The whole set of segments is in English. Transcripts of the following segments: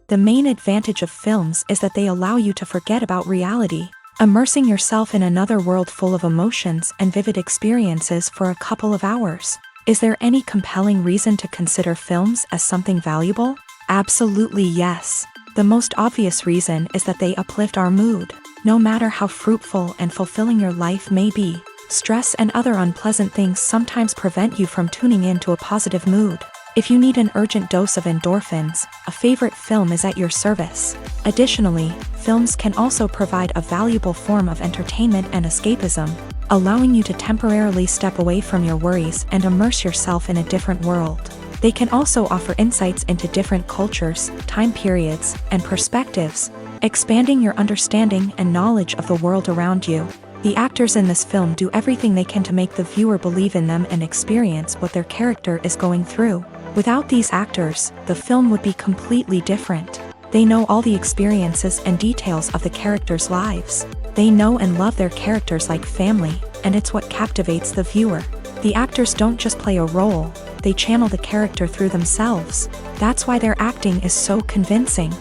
The main advantage of films is that they allow you to forget about reality, immersing yourself in another world full of emotions and vivid experiences for a couple of hours. Is there any compelling reason to consider films as something valuable? Absolutely yes. The most obvious reason is that they uplift our mood. No matter how fruitful and fulfilling your life may be, stress and other unpleasant things sometimes prevent you from tuning into a positive mood. If you need an urgent dose of endorphins, a favorite film is at your service. Additionally, films can also provide a valuable form of entertainment and escapism, allowing you to temporarily step away from your worries and immerse yourself in a different world. They can also offer insights into different cultures, time periods, and perspectives, expanding your understanding and knowledge of the world around you. The actors in this film do everything they can to make the viewer believe in them and experience what their character is going through. Without these actors, the film would be completely different. They know all the experiences and details of the characters' lives. They know and love their characters like family, and it's what captivates the viewer. The actors don't just play a role, they channel the character through themselves. That's why their acting is so convincing.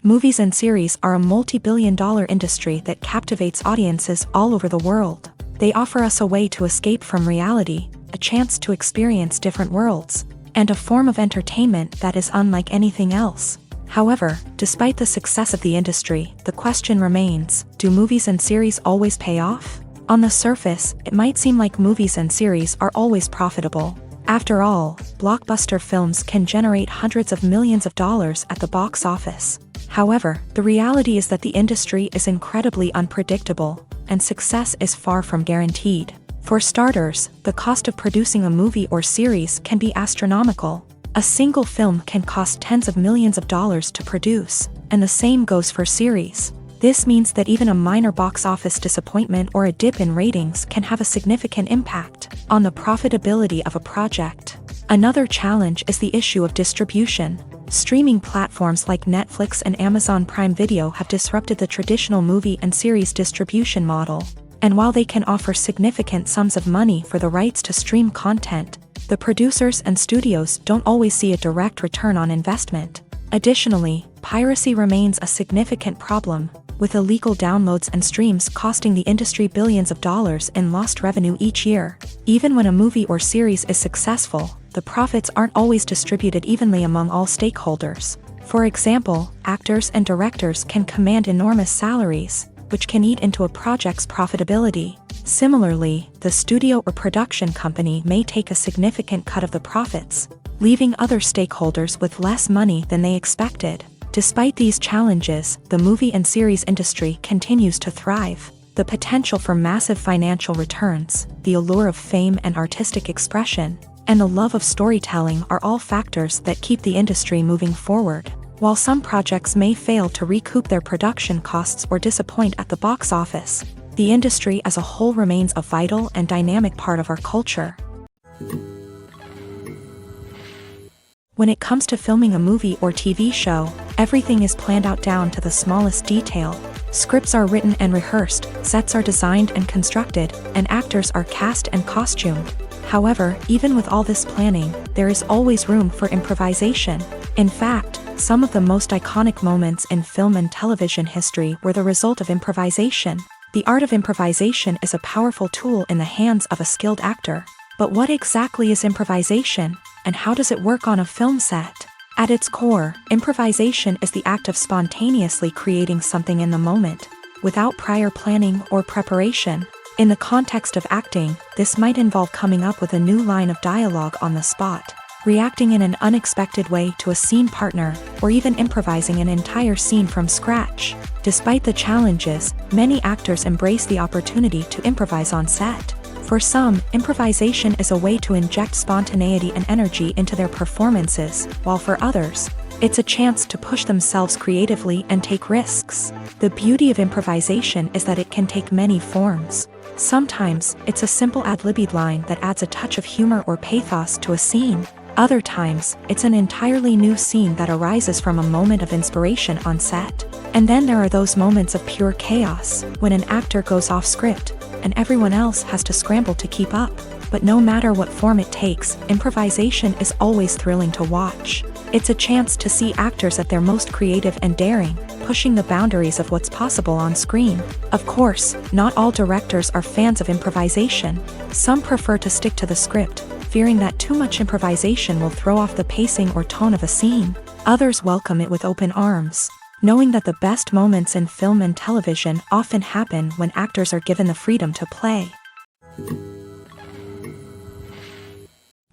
Movies and series are a multi-billion-dollar industry that captivates audiences all over the world. They offer us a way to escape from reality, a chance to experience different worlds, and a form of entertainment that is unlike anything else. However, despite the success of the industry, the question remains, do movies and series always pay off? On the surface, it might seem like movies and series are always profitable. After all, blockbuster films can generate hundreds of millions of dollars at the box office. However, the reality is that the industry is incredibly unpredictable, and success is far from guaranteed. For starters, the cost of producing a movie or series can be astronomical. A single film can cost tens of millions of dollars to produce, and the same goes for series. This means that even a minor box office disappointment or a dip in ratings can have a significant impact on the profitability of a project. Another challenge is the issue of distribution. Streaming platforms like Netflix and Amazon Prime Video have disrupted the traditional movie and series distribution model. And while they can offer significant sums of money for the rights to stream content, the producers and studios don't always see a direct return on investment. Additionally, piracy remains a significant problem, with illegal downloads and streams costing the industry billions of dollars in lost revenue each year. Even when a movie or series is successful, the profits aren't always distributed evenly among all stakeholders. For example, actors and directors can command enormous salaries, which can eat into a project's profitability. Similarly, the studio or production company may take a significant cut of the profits, leaving other stakeholders with less money than they expected. Despite these challenges, the movie and series industry continues to thrive. The potential for massive financial returns, the allure of fame and artistic expression, and the love of storytelling are all factors that keep the industry moving forward. While some projects may fail to recoup their production costs or disappoint at the box office, the industry as a whole remains a vital and dynamic part of our culture. When it comes to filming a movie or TV show, everything is planned out down to the smallest detail. Scripts are written and rehearsed, sets are designed and constructed, and actors are cast and costumed. However, even with all this planning, there is always room for improvisation. In fact, some of the most iconic moments in film and television history were the result of improvisation. The art of improvisation is a powerful tool in the hands of a skilled actor. But what exactly is improvisation, and how does it work on a film set? At its core, improvisation is the act of spontaneously creating something in the moment, without prior planning or preparation. In the context of acting, this might involve coming up with a new line of dialogue on the spot, reacting in an unexpected way to a scene partner, or even improvising an entire scene from scratch. Despite the challenges, many actors embrace the opportunity to improvise on set. For some, improvisation is a way to inject spontaneity and energy into their performances, while for others, it's a chance to push themselves creatively and take risks. The beauty of improvisation is that it can take many forms. Sometimes, it's a simple ad-libbed line that adds a touch of humor or pathos to a scene. Other times, it's an entirely new scene that arises from a moment of inspiration on set. And then there are those moments of pure chaos, when an actor goes off script, and everyone else has to scramble to keep up. But no matter what form it takes, improvisation is always thrilling to watch. It's a chance to see actors at their most creative and daring, pushing the boundaries of what's possible on screen. Of course, not all directors are fans of improvisation. Some prefer to stick to the script, fearing that too much improvisation will throw off the pacing or tone of a scene. Others welcome it with open arms, knowing that the best moments in film and television often happen when actors are given the freedom to play.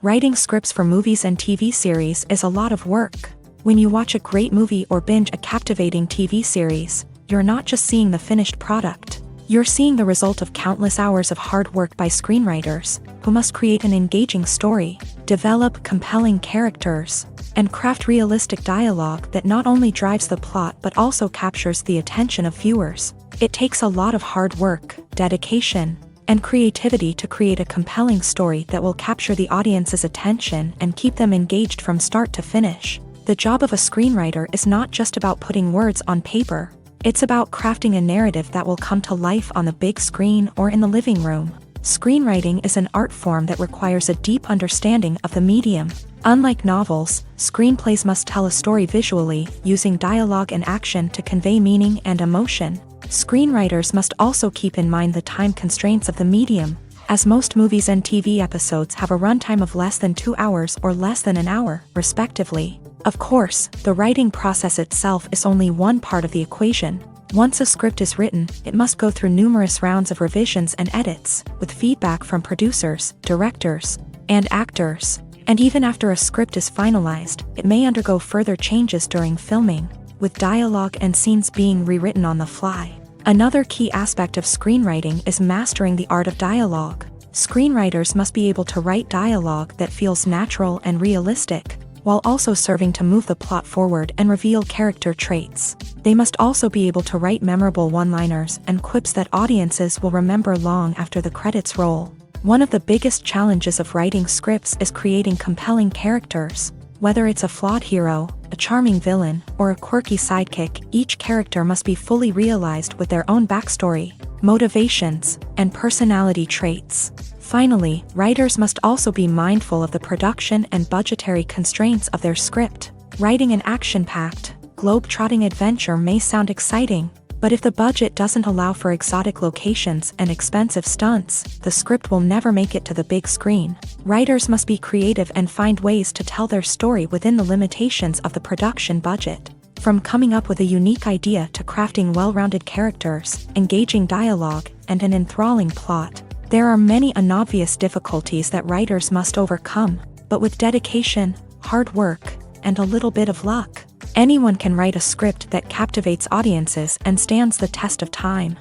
Writing scripts for movies and TV series is a lot of work. When you watch a great movie or binge a captivating TV series, you're not just seeing the finished product. You're seeing the result of countless hours of hard work by screenwriters, who must create an engaging story, develop compelling characters, and craft realistic dialogue that not only drives the plot but also captures the attention of viewers. It takes a lot of hard work, dedication, and creativity to create a compelling story that will capture the audience's attention and keep them engaged from start to finish. The job of a screenwriter is not just about putting words on paper. It's about crafting a narrative that will come to life on the big screen or in the living room. Screenwriting is an art form that requires a deep understanding of the medium. Unlike novels, screenplays must tell a story visually, using dialogue and action to convey meaning and emotion. Screenwriters must also keep in mind the time constraints of the medium, as most movies and TV episodes have a runtime of less than 2 hours or less than an hour, respectively. Of course, the writing process itself is only one part of the equation. Once a script is written, it must go through numerous rounds of revisions and edits, with feedback from producers, directors, and actors. And even after a script is finalized, it may undergo further changes during filming, with dialogue and scenes being rewritten on the fly. Another key aspect of screenwriting is mastering the art of dialogue. Screenwriters must be able to write dialogue that feels natural and realistic, while also serving to move the plot forward and reveal character traits. They must also be able to write memorable one-liners and quips that audiences will remember long after the credits roll. One of the biggest challenges of writing scripts is creating compelling characters. Whether it's a flawed hero, a charming villain, or a quirky sidekick, each character must be fully realized with their own backstory, motivations, and personality traits. Finally, writers must also be mindful of the production and budgetary constraints of their script. Writing an action-packed, globe-trotting adventure may sound exciting, but if the budget doesn't allow for exotic locations and expensive stunts, the script will never make it to the big screen. Writers must be creative and find ways to tell their story within the limitations of the production budget. From coming up with a unique idea to crafting well-rounded characters, engaging dialogue, and an enthralling plot, there are many unobvious difficulties that writers must overcome, but with dedication, hard work, and a little bit of luck, anyone can write a script that captivates audiences and stands the test of time.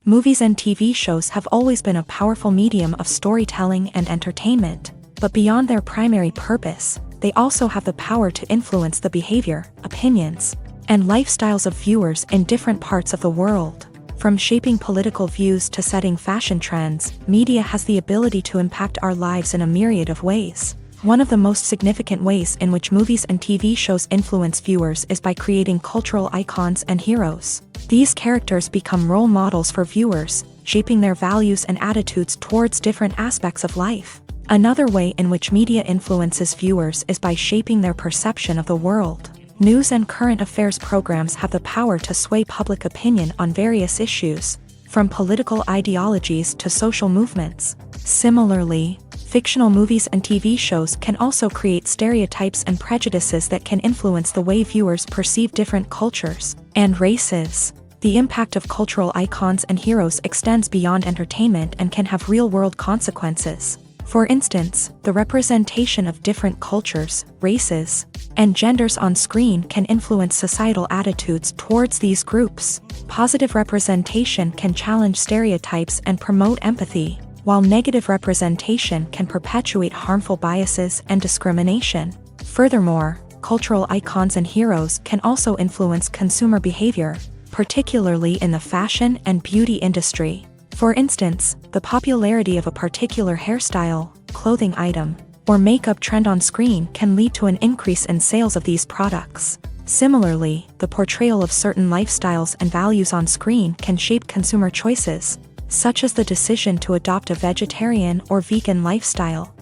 Movies and TV shows have always been a powerful medium of storytelling and entertainment, but beyond their primary purpose, they also have the power to influence the behavior, opinions, and lifestyles of viewers in different parts of the world. From shaping political views to setting fashion trends, media has the ability to impact our lives in a myriad of ways. One of the most significant ways in which movies and TV shows influence viewers is by creating cultural icons and heroes. These characters become role models for viewers, shaping their values and attitudes towards different aspects of life. Another way in which media influences viewers is by shaping their perception of the world. News and current affairs programs have the power to sway public opinion on various issues, from political ideologies to social movements. Similarly, fictional movies and TV shows can also create stereotypes and prejudices that can influence the way viewers perceive different cultures and races. The impact of cultural icons and heroes extends beyond entertainment and can have real-world consequences. For instance, the representation of different cultures, races, and genders on screen can influence societal attitudes towards these groups. Positive representation can challenge stereotypes and promote empathy, while negative representation can perpetuate harmful biases and discrimination. Furthermore, cultural icons and heroes can also influence consumer behavior, particularly in the fashion and beauty industry. For instance, the popularity of a particular hairstyle, clothing item, or makeup trend on screen can lead to an increase in sales of these products. Similarly, the portrayal of certain lifestyles and values on screen can shape consumer choices, such as the decision to adopt a vegetarian or vegan lifestyle.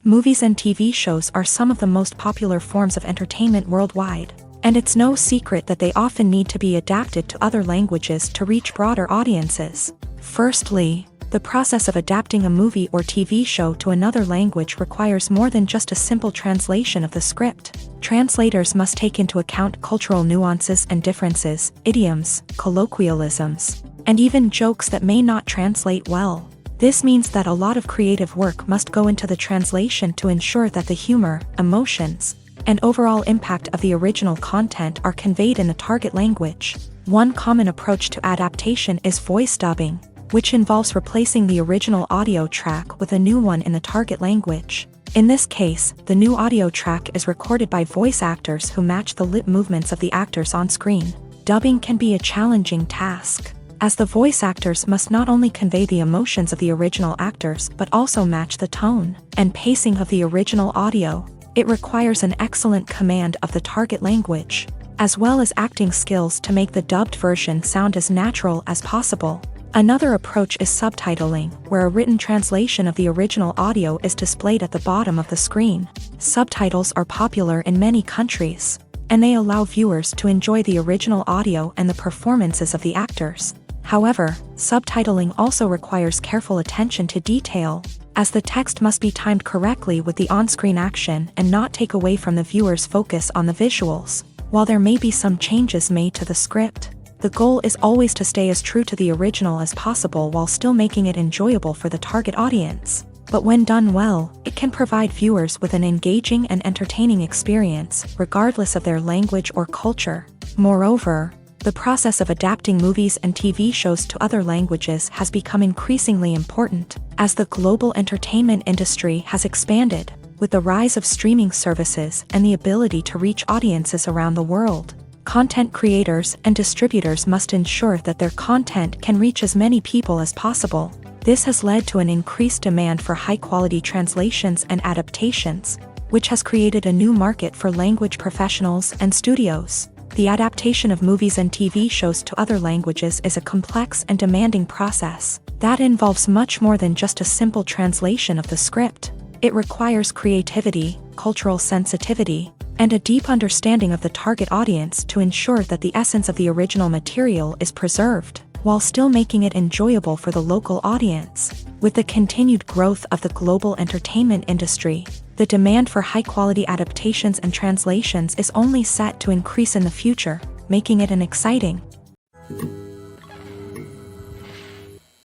Movies and TV shows are some of the most popular forms of entertainment worldwide, and it's no secret that they often need to be adapted to other languages to reach broader audiences. Firstly, the process of adapting a movie or TV show to another language requires more than just a simple translation of the script. Translators must take into account cultural nuances and differences, idioms, colloquialisms, and even jokes that may not translate well. This means that a lot of creative work must go into the translation to ensure that the humor, emotions, and overall impact of the original content are conveyed in the target language. One common approach to adaptation is voice dubbing, which involves replacing the original audio track with a new one in the target language. In this case, the new audio track is recorded by voice actors who match the lip movements of the actors on screen. Dubbing can be a challenging task, as the voice actors must not only convey the emotions of the original actors but also match the tone and pacing of the original audio. It requires an excellent command of the target language, as well as acting skills to make the dubbed version sound as natural as possible. Another approach is subtitling, where a written translation of the original audio is displayed at the bottom of the screen. Subtitles are popular in many countries, and they allow viewers to enjoy the original audio and the performances of the actors. However, subtitling also requires careful attention to detail, as the text must be timed correctly with the on-screen action and not take away from the viewer's focus on the visuals. While there may be some changes made to the script, the goal is always to stay as true to the original as possible while still making it enjoyable for the target audience. But when done well, it can provide viewers with an engaging and entertaining experience, regardless of their language or culture. Moreover, the process of adapting movies and TV shows to other languages has become increasingly important, as the global entertainment industry has expanded, with the rise of streaming services and the ability to reach audiences around the world. Content creators and distributors must ensure that their content can reach as many people as possible. This has led to an increased demand for high-quality translations and adaptations, which has created a new market for language professionals and studios. The adaptation of movies and TV shows to other languages is a complex and demanding process that involves much more than just a simple translation of the script. It requires creativity, cultural sensitivity, and a deep understanding of the target audience to ensure that the essence of the original material is preserved, while still making it enjoyable for the local audience. With the continued growth of the global entertainment industry, the demand for high-quality adaptations and translations is only set to increase in the future, making it an exciting.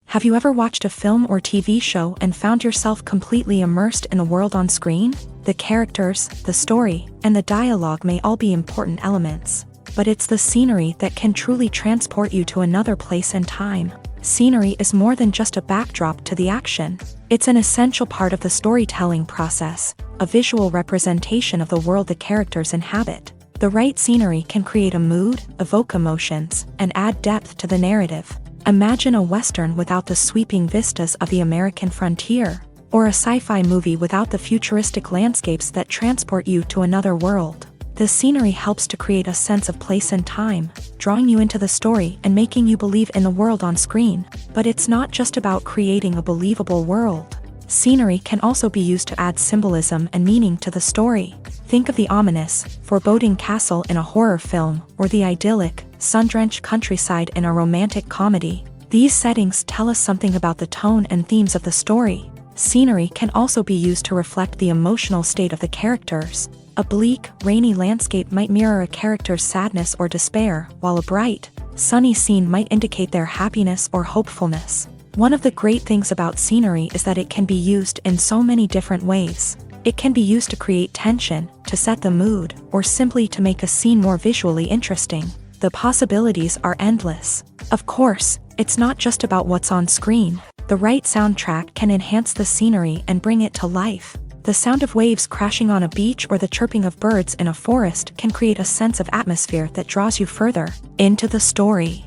Have you ever watched a film or TV show and found yourself completely immersed in the world on screen? The characters, the story, and the dialogue may all be important elements, but it's the scenery that can truly transport you to another place and time. Scenery is more than just a backdrop to the action. It's an essential part of the storytelling process, a visual representation of the world the characters inhabit. The right scenery can create a mood, evoke emotions, and add depth to the narrative. Imagine a Western without the sweeping vistas of the American frontier, or a sci-fi movie without the futuristic landscapes that transport you to another world. The scenery helps to create a sense of place and time, drawing you into the story and making you believe in the world on screen. But it's not just about creating a believable world. Scenery can also be used to add symbolism and meaning to the story. Think of the ominous, foreboding castle in a horror film, or the idyllic, sun-drenched countryside in a romantic comedy. These settings tell us something about the tone and themes of the story. Scenery can also be used to reflect the emotional state of the characters. A bleak, rainy landscape might mirror a character's sadness or despair, while a bright, sunny scene might indicate their happiness or hopefulness. One of the great things about scenery is that it can be used in so many different ways. It can be used to create tension, to set the mood, or simply to make a scene more visually interesting. The possibilities are endless. Of course, it's not just about what's on screen. The right soundtrack can enhance the scenery and bring it to life. The sound of waves crashing on a beach or the chirping of birds in a forest can create a sense of atmosphere that draws you further into the story.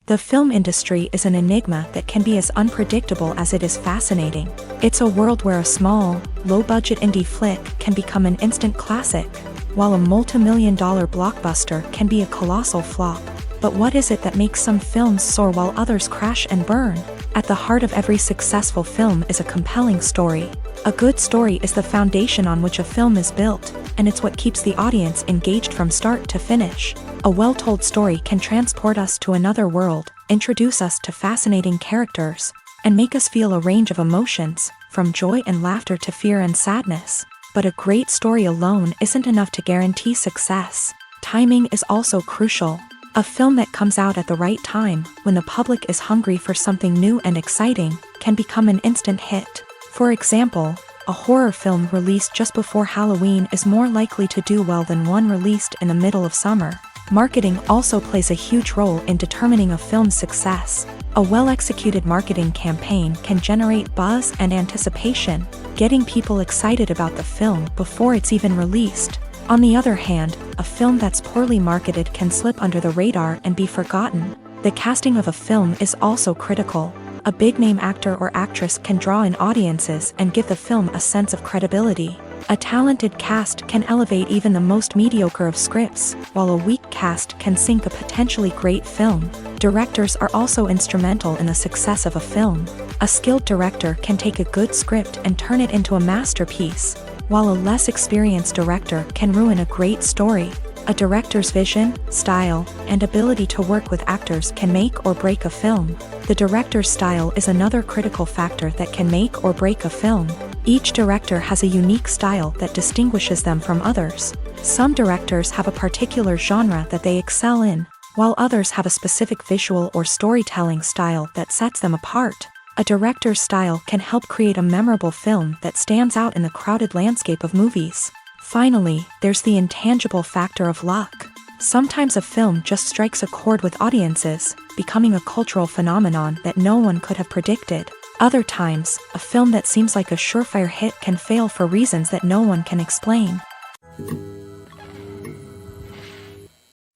The film industry is an enigma that can be as unpredictable as it is fascinating. It's a world where a small, low-budget indie flick can become an instant classic, while a multi-million-dollar blockbuster can be a colossal flop. But what is it that makes some films soar while others crash and burn? At the heart of every successful film is a compelling story. A good story is the foundation on which a film is built, and it's what keeps the audience engaged from start to finish. A well-told story can transport us to another world, introduce us to fascinating characters, and make us feel a range of emotions, from joy and laughter to fear and sadness. But a great story alone isn't enough to guarantee success. Timing is also crucial. A film that comes out at the right time, when the public is hungry for something new and exciting, can become an instant hit. For example, a horror film released just before Halloween is more likely to do well than one released in the middle of summer. Marketing also plays a huge role in determining a film's success. A well-executed marketing campaign can generate buzz and anticipation, getting people excited about the film before it's even released. On the other hand, a film that's poorly marketed can slip under the radar and be forgotten. The casting of a film is also critical. A big-name actor or actress can draw in audiences and give the film a sense of credibility. A talented cast can elevate even the most mediocre of scripts, while a weak cast can sink a potentially great film. Directors are also instrumental in the success of a film. A skilled director can take a good script and turn it into a masterpiece, while a less experienced director can ruin a great story. A director's vision, style, and ability to work with actors can make or break a film. The director's style is another critical factor that can make or break a film. Each director has a unique style that distinguishes them from others. Some directors have a particular genre that they excel in, while others have a specific visual or storytelling style that sets them apart. A director's style can help create a memorable film that stands out in the crowded landscape of movies. Finally, there's the intangible factor of luck. Sometimes a film just strikes a chord with audiences, becoming a cultural phenomenon that no one could have predicted. Other times, a film that seems like a surefire hit can fail for reasons that no one can explain.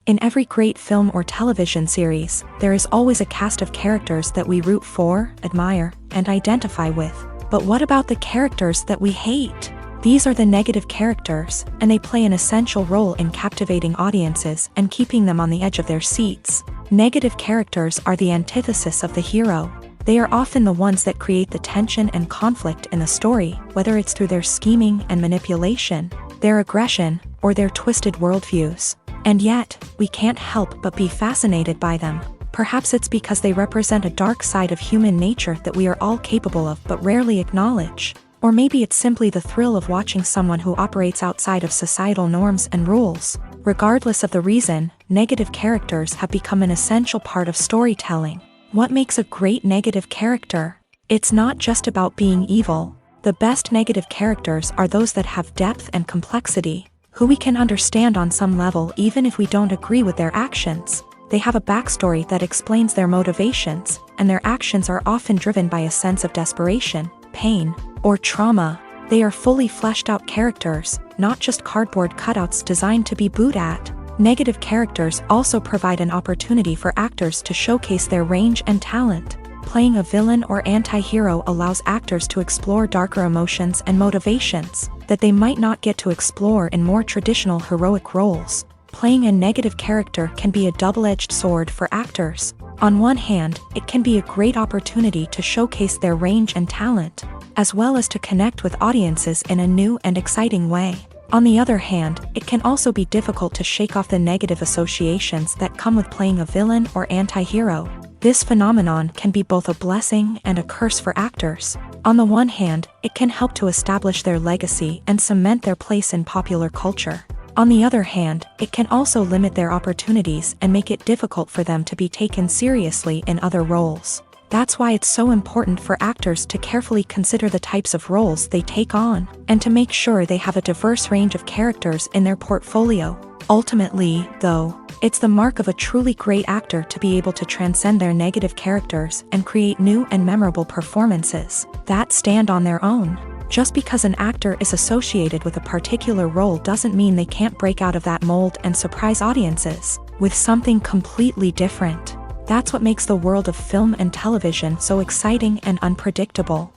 In every great film or television series, there is always a cast of characters that we root for, admire, and identify with. But what about the characters that we hate? These are the negative characters, and they play an essential role in captivating audiences and keeping them on the edge of their seats. Negative characters are the antithesis of the hero. They are often the ones that create the tension and conflict in the story, whether it's through their scheming and manipulation, their aggression, or their twisted worldviews. And yet, we can't help but be fascinated by them. Perhaps it's because they represent a dark side of human nature that we are all capable of but rarely acknowledge. Or maybe it's simply the thrill of watching someone who operates outside of societal norms and rules. Regardless of the reason, negative characters have become an essential part of storytelling. What makes a great negative character? It's not just about being evil. The best negative characters are those that have depth and complexity, who we can understand on some level even if we don't agree with their actions. They have a backstory that explains their motivations, and their actions are often driven by a sense of desperation, pain, or trauma. They are fully fleshed out characters, not just cardboard cutouts designed to be booed at. Negative characters also provide an opportunity for actors to showcase their range and talent. Playing a villain or anti-hero allows actors to explore darker emotions and motivations that they might not get to explore in more traditional heroic roles. Playing a negative character can be a double-edged sword for actors. On one hand, it can be a great opportunity to showcase their range and talent, as well as to connect with audiences in a new and exciting way. On the other hand, it can also be difficult to shake off the negative associations that come with playing a villain or anti-hero. This phenomenon can be both a blessing and a curse for actors. On the one hand, it can help to establish their legacy and cement their place in popular culture. On the other hand, it can also limit their opportunities and make it difficult for them to be taken seriously in other roles. That's why it's so important for actors to carefully consider the types of roles they take on, and to make sure they have a diverse range of characters in their portfolio. Ultimately, though, it's the mark of a truly great actor to be able to transcend their negative characters and create new and memorable performances that stand on their own. Just because an actor is associated with a particular role doesn't mean they can't break out of that mold and surprise audiences with something completely different. That's what makes the world of film and television so exciting and unpredictable.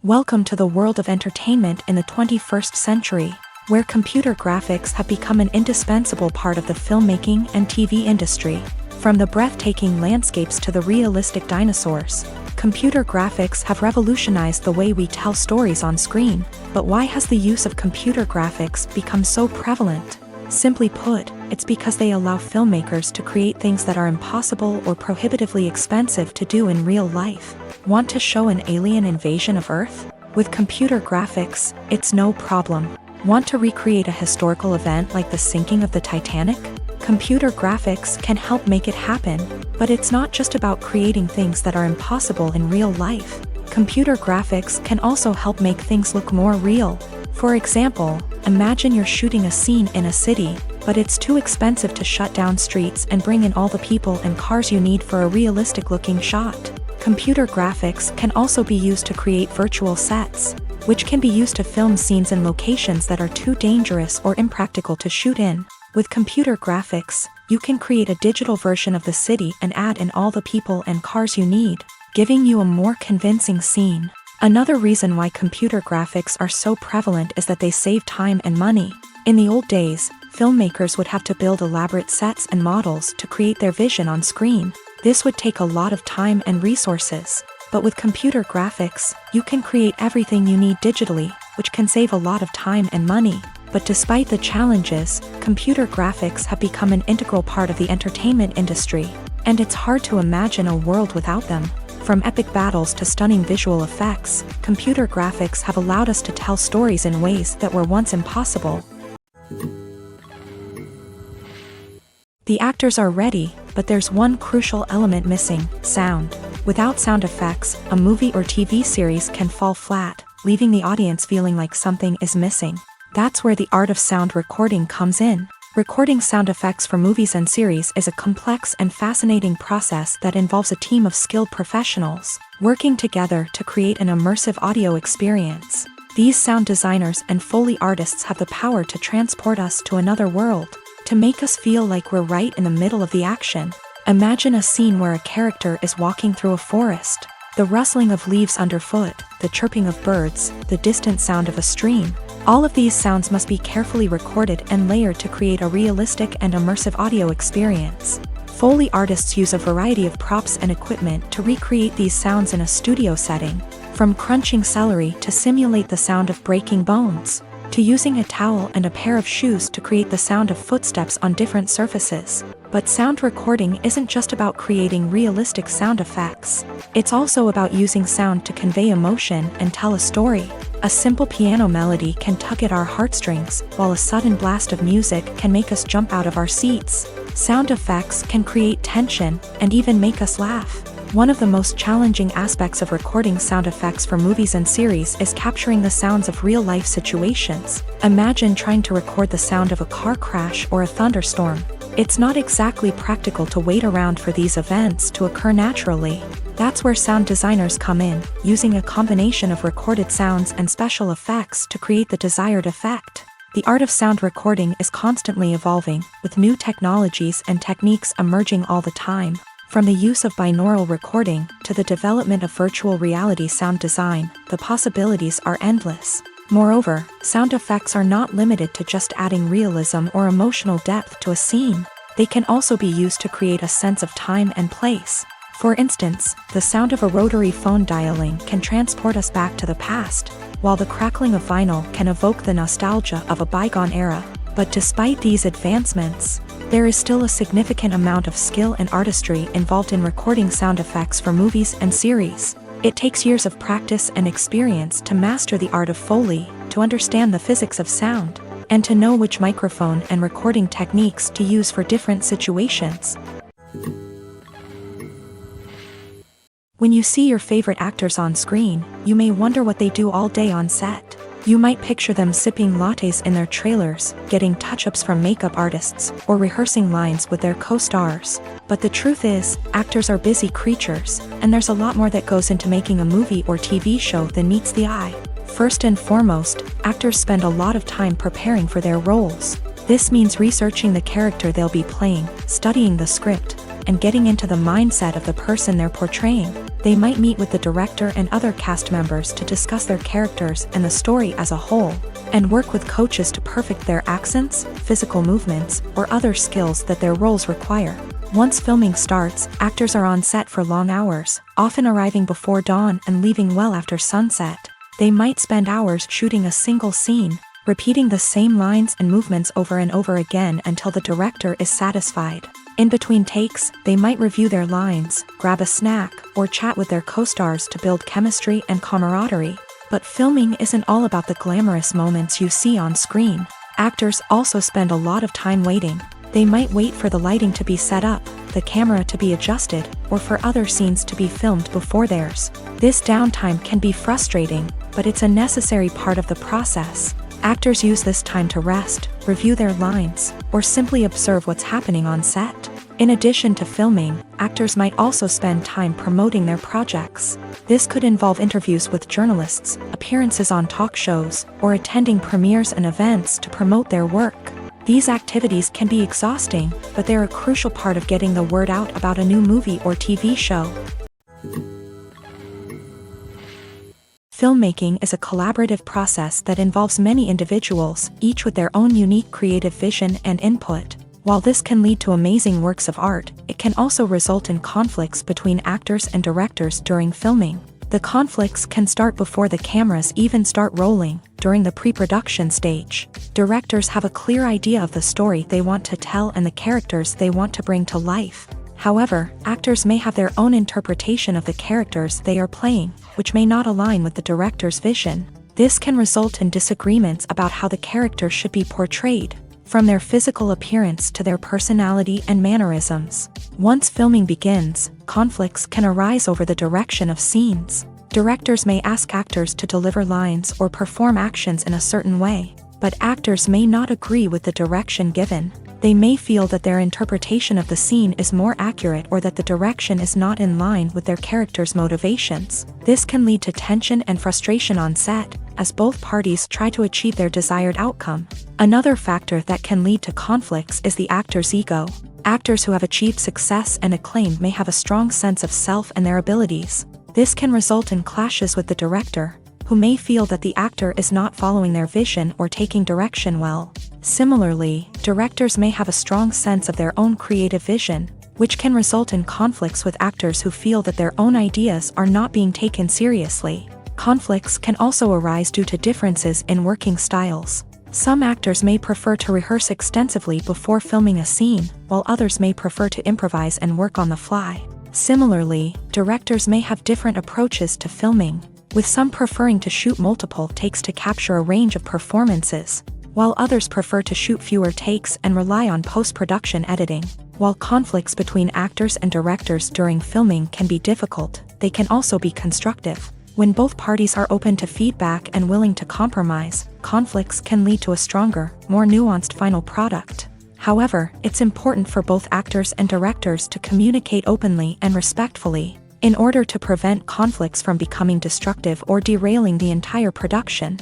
Welcome to the world of entertainment in the 21st century, where computer graphics have become an indispensable part of the filmmaking and TV industry. From the breathtaking landscapes to the realistic dinosaurs, computer graphics have revolutionized the way we tell stories on screen. But why has the use of computer graphics become so prevalent? Simply put, it's because they allow filmmakers to create things that are impossible or prohibitively expensive to do in real life. Want to show an alien invasion of Earth? With computer graphics, it's no problem. Want to recreate a historical event like the sinking of the Titanic? Computer graphics can help make it happen, but it's not just about creating things that are impossible in real life. Computer graphics can also help make things look more real. For example, imagine you're shooting a scene in a city, but it's too expensive to shut down streets and bring in all the people and cars you need for a realistic-looking shot. Computer graphics can also be used to create virtual sets, which can be used to film scenes in locations that are too dangerous or impractical to shoot in. With computer graphics, you can create a digital version of the city and add in all the people and cars you need, giving you a more convincing scene. Another reason why computer graphics are so prevalent is that they save time and money. In the old days, filmmakers would have to build elaborate sets and models to create their vision on screen. This would take a lot of time and resources. But with computer graphics, you can create everything you need digitally, which can save a lot of time and money. But despite the challenges, computer graphics have become an integral part of the entertainment industry, and it's hard to imagine a world without them. From epic battles to stunning visual effects, computer graphics have allowed us to tell stories in ways that were once impossible. The actors are ready, but there's one crucial element missing: sound. Without sound effects, a movie or TV series can fall flat, leaving the audience feeling like something is missing. That's where the art of sound recording comes in. Recording sound effects for movies and series is a complex and fascinating process that involves a team of skilled professionals working together to create an immersive audio experience. These sound designers and Foley artists have the power to transport us to another world, to make us feel like we're right in the middle of the action. Imagine a scene where a character is walking through a forest. The rustling of leaves underfoot, the chirping of birds, the distant sound of a stream. All of these sounds must be carefully recorded and layered to create a realistic and immersive audio experience. Foley artists use a variety of props and equipment to recreate these sounds in a studio setting, from crunching celery to simulate the sound of breaking bones, to using a towel and a pair of shoes to create the sound of footsteps on different surfaces. But sound recording isn't just about creating realistic sound effects. It's also about using sound to convey emotion and tell a story. A simple piano melody can tug at our heartstrings, while a sudden blast of music can make us jump out of our seats. Sound effects can create tension and even make us laugh. One of the most challenging aspects of recording sound effects for movies and series is capturing the sounds of real-life situations. Imagine trying to record the sound of a car crash or a thunderstorm. It's not exactly practical to wait around for these events to occur naturally. That's where sound designers come in, using a combination of recorded sounds and special effects to create the desired effect. The art of sound recording is constantly evolving, with new technologies and techniques emerging all the time. From the use of binaural recording to the development of virtual reality sound design, the possibilities are endless. Moreover, sound effects are not limited to just adding realism or emotional depth to a scene. They can also be used to create a sense of time and place. For instance, the sound of a rotary phone dialing can transport us back to the past, while the crackling of vinyl can evoke the nostalgia of a bygone era. But despite these advancements, there is still a significant amount of skill and artistry involved in recording sound effects for movies and series. It takes years of practice and experience to master the art of Foley, to understand the physics of sound, and to know which microphone and recording techniques to use for different situations. When you see your favorite actors on screen, you may wonder what they do all day on set. You might picture them sipping lattes in their trailers, getting touch-ups from makeup artists, or rehearsing lines with their co-stars. But the truth is, actors are busy creatures, and there's a lot more that goes into making a movie or TV show than meets the eye. First and foremost, actors spend a lot of time preparing for their roles. This means researching the character they'll be playing, studying the script, and getting into the mindset of the person they're portraying. They might meet with the director and other cast members to discuss their characters and the story as a whole, and work with coaches to perfect their accents, physical movements, or other skills that their roles require. Once filming starts, actors are on set for long hours, often arriving before dawn and leaving well after sunset. They might spend hours shooting a single scene, repeating the same lines and movements over and over again until the director is satisfied. In between takes, they might review their lines, grab a snack, or chat with their co-stars to build chemistry and camaraderie. But filming isn't all about the glamorous moments you see on screen. Actors also spend a lot of time waiting. They might wait for the lighting to be set up, the camera to be adjusted, or for other scenes to be filmed before theirs. This downtime can be frustrating, but it's a necessary part of the process. Actors use this time to rest, review their lines, or simply observe what's happening on set. In addition to filming, actors might also spend time promoting their projects. This could involve interviews with journalists, appearances on talk shows, or attending premieres and events to promote their work. These activities can be exhausting, but they're a crucial part of getting the word out about a new movie or TV show. Filmmaking is a collaborative process that involves many individuals, each with their own unique creative vision and input. While this can lead to amazing works of art, it can also result in conflicts between actors and directors during filming. The conflicts can start before the cameras even start rolling, during the pre-production stage. Directors have a clear idea of the story they want to tell and the characters they want to bring to life. However, actors may have their own interpretation of the characters they are playing, which may not align with the director's vision. This can result in disagreements about how the character should be portrayed, from their physical appearance to their personality and mannerisms. Once filming begins, conflicts can arise over the direction of scenes. Directors may ask actors to deliver lines or perform actions in a certain way, but actors may not agree with the direction given. They may feel that their interpretation of the scene is more accurate or that the direction is not in line with their character's motivations. This can lead to tension and frustration on set, as both parties try to achieve their desired outcome. Another factor that can lead to conflicts is the actor's ego. Actors who have achieved success and acclaim may have a strong sense of self and their abilities. This can result in clashes with the director, who may feel that the actor is not following their vision or taking direction well. Similarly, directors may have a strong sense of their own creative vision, which can result in conflicts with actors who feel that their own ideas are not being taken seriously. Conflicts can also arise due to differences in working styles. Some actors may prefer to rehearse extensively before filming a scene, while others may prefer to improvise and work on the fly. Similarly, directors may have different approaches to filming, with some preferring to shoot multiple takes to capture a range of performances, while others prefer to shoot fewer takes and rely on post-production editing. While conflicts between actors and directors during filming can be difficult, they can also be constructive. When both parties are open to feedback and willing to compromise, conflicts can lead to a stronger, more nuanced final product. However, it's important for both actors and directors to communicate openly and respectfully, in order to prevent conflicts from becoming destructive or derailing the entire production.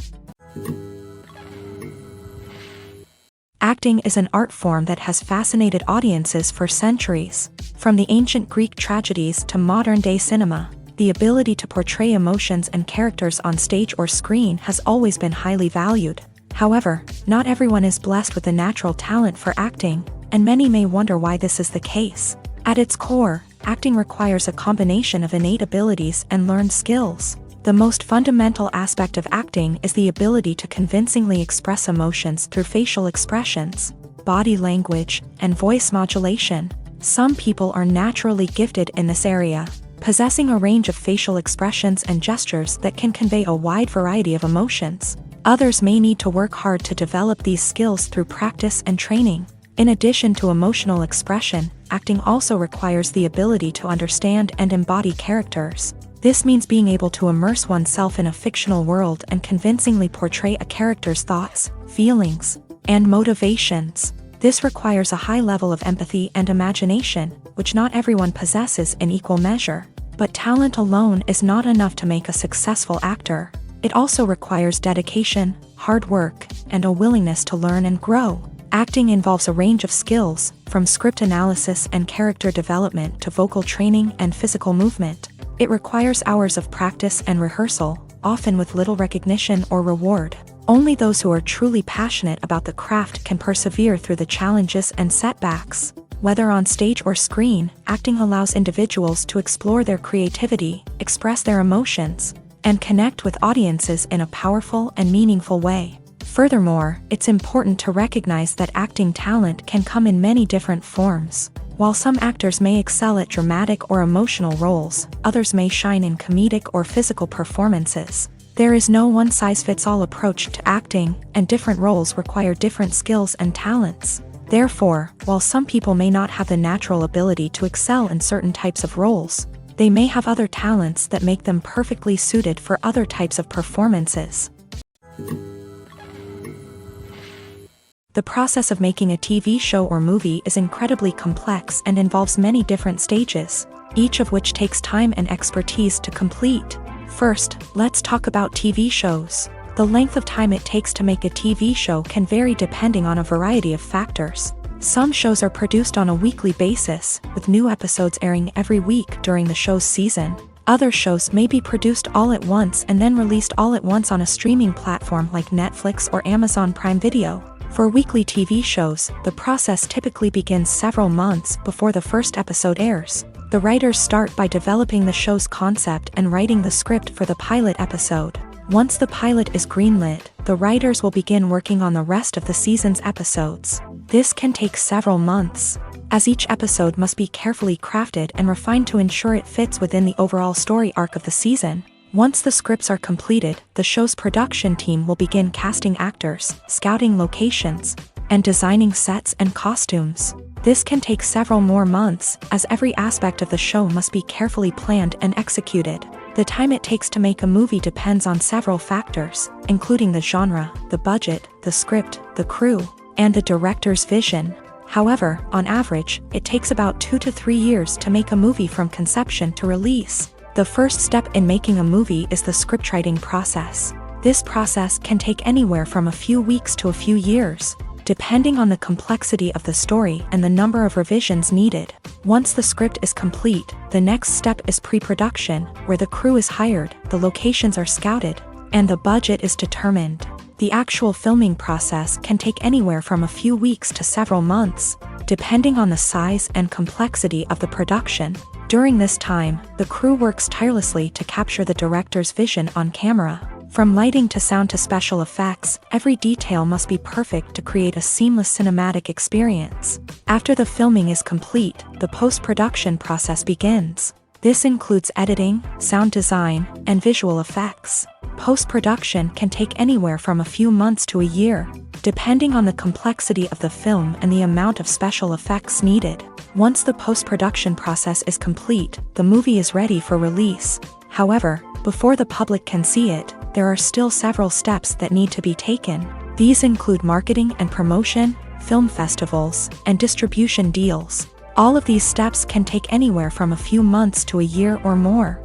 Acting is an art form that has fascinated audiences for centuries. From the ancient Greek tragedies to modern-day cinema, the ability to portray emotions and characters on stage or screen has always been highly valued. However, not everyone is blessed with a natural talent for acting, and many may wonder why this is the case. At its core, acting requires a combination of innate abilities and learned skills. The most fundamental aspect of acting is the ability to convincingly express emotions through facial expressions, body language, and voice modulation. Some people are naturally gifted in this area, possessing a range of facial expressions and gestures that can convey a wide variety of emotions. Others may need to work hard to develop these skills through practice and training. In addition to emotional expression, acting also requires the ability to understand and embody characters. This means being able to immerse oneself in a fictional world and convincingly portray a character's thoughts, feelings, and motivations. This requires a high level of empathy and imagination, which not everyone possesses in equal measure. But talent alone is not enough to make a successful actor. It also requires dedication, hard work, and a willingness to learn and grow. Acting involves a range of skills, from script analysis and character development to vocal training and physical movement. It requires hours of practice and rehearsal, often with little recognition or reward. Only those who are truly passionate about the craft can persevere through the challenges and setbacks. Whether on stage or screen, acting allows individuals to explore their creativity, express their emotions, and connect with audiences in a powerful and meaningful way. Furthermore, it's important to recognize that acting talent can come in many different forms. While some actors may excel at dramatic or emotional roles, others may shine in comedic or physical performances. There is no one-size-fits-all approach to acting, and different roles require different skills and talents. Therefore, while some people may not have the natural ability to excel in certain types of roles, they may have other talents that make them perfectly suited for other types of performances. The process of making a TV show or movie is incredibly complex and involves many different stages, each of which takes time and expertise to complete. First, let's talk about TV shows. The length of time it takes to make a TV show can vary depending on a variety of factors. Some shows are produced on a weekly basis, with new episodes airing every week during the show's season. Other shows may be produced all at once and then released all at once on a streaming platform like Netflix or Amazon Prime Video. For weekly TV shows, the process typically begins several months before the first episode airs. The writers start by developing the show's concept and writing the script for the pilot episode. Once the pilot is greenlit, the writers will begin working on the rest of the season's episodes. This can take several months, as each episode must be carefully crafted and refined to ensure it fits within the overall story arc of the season. Once the scripts are completed, the show's production team will begin casting actors, scouting locations, and designing sets and costumes. This can take several more months, as every aspect of the show must be carefully planned and executed. The time it takes to make a movie depends on several factors, including the genre, the budget, the script, the crew, and the director's vision. However, on average, it takes about 2 to 3 years to make a movie from conception to release. The first step in making a movie is the scriptwriting process. This process can take anywhere from a few weeks to a few years, depending on the complexity of the story and the number of revisions needed. Once the script is complete, the next step is pre-production, where the crew is hired, the locations are scouted, and the budget is determined. The actual filming process can take anywhere from a few weeks to several months, depending on the size and complexity of the production. During this time, the crew works tirelessly to capture the director's vision on camera. From lighting to sound to special effects, every detail must be perfect to create a seamless cinematic experience. After the filming is complete, the post-production process begins. This includes editing, sound design, and visual effects. Post-production can take anywhere from a few months to a year, depending on the complexity of the film and the amount of special effects needed. Once the post-production process is complete, the movie is ready for release. However, before the public can see it, there are still several steps that need to be taken. These include marketing and promotion, film festivals, and distribution deals. All of these steps can take anywhere from a few months to a year or more.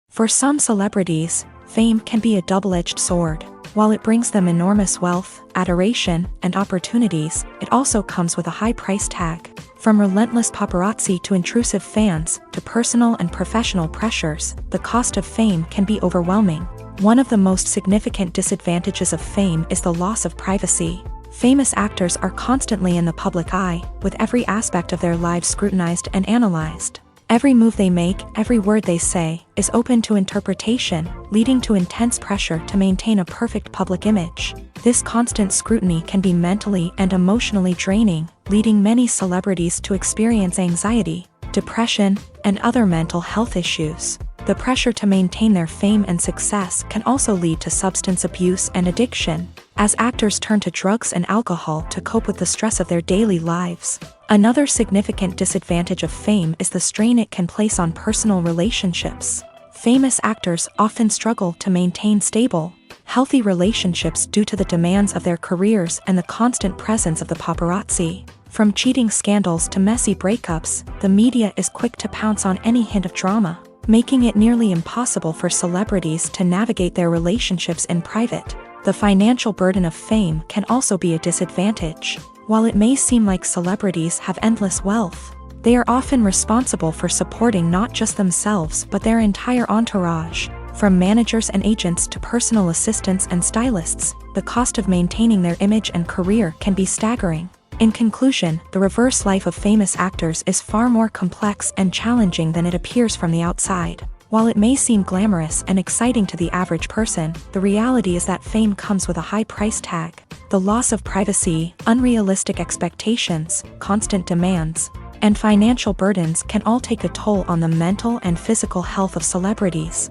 For some celebrities, fame can be a double-edged sword. While it brings them enormous wealth, adoration, and opportunities, it also comes with a high price tag. From relentless paparazzi to intrusive fans, to personal and professional pressures, the cost of fame can be overwhelming. One of the most significant disadvantages of fame is the loss of privacy. Famous actors are constantly in the public eye, with every aspect of their lives scrutinized and analyzed. Every move they make, every word they say, is open to interpretation, leading to intense pressure to maintain a perfect public image. This constant scrutiny can be mentally and emotionally draining, leading many celebrities to experience anxiety, depression, and other mental health issues. The pressure to maintain their fame and success can also lead to substance abuse and addiction, as actors turn to drugs and alcohol to cope with the stress of their daily lives. Another significant disadvantage of fame is the strain it can place on personal relationships. Famous actors often struggle to maintain stable, healthy relationships due to the demands of their careers and the constant presence of the paparazzi. From cheating scandals to messy breakups, the media is quick to pounce on any hint of drama, making it nearly impossible for celebrities to navigate their relationships in private. The financial burden of fame can also be a disadvantage. While it may seem like celebrities have endless wealth, They are often responsible for supporting not just themselves but their entire entourage. From managers and agents to personal assistants and stylists, the cost of maintaining their image and career can be staggering. In conclusion, the reverse life of famous actors is far more complex and challenging than it appears from the outside. While it may seem glamorous and exciting to the average person, the reality is that fame comes with a high price tag. The loss of privacy, unrealistic expectations, constant demands, and financial burdens can all take a toll on the mental and physical health of celebrities.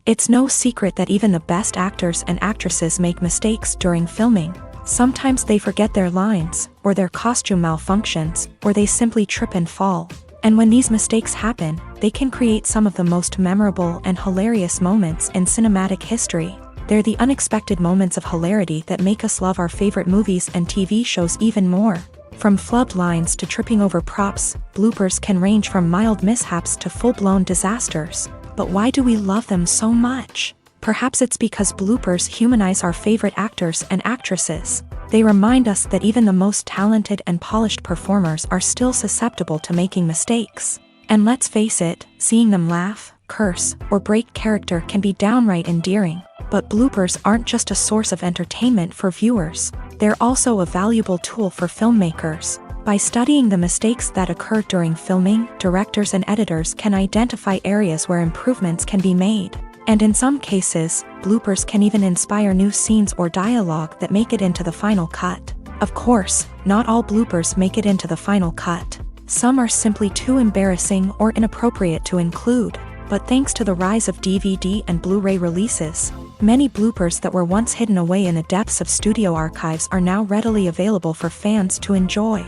It's no secret that even the best actors and actresses make mistakes during filming. Sometimes they forget their lines, or their costume malfunctions, or they simply trip and fall. And when these mistakes happen, they can create some of the most memorable and hilarious moments in cinematic history. They're the unexpected moments of hilarity that make us love our favorite movies and TV shows even more. From flubbed lines to tripping over props, bloopers can range from mild mishaps to full-blown disasters. But why do we love them so much? Perhaps it's because bloopers humanize our favorite actors and actresses. They remind us that even the most talented and polished performers are still susceptible to making mistakes. And let's face it, seeing them laugh, curse, or break character can be downright endearing. But bloopers aren't just a source of entertainment for viewers. They're also a valuable tool for filmmakers. By studying the mistakes that occur during filming, directors and editors can identify areas where improvements can be made. And in some cases, bloopers can even inspire new scenes or dialogue that make it into the final cut. Of course, not all bloopers make it into the final cut. Some are simply too embarrassing or inappropriate to include. But thanks to the rise of DVD and Blu-ray releases, many bloopers that were once hidden away in the depths of studio archives are now readily available for fans to enjoy.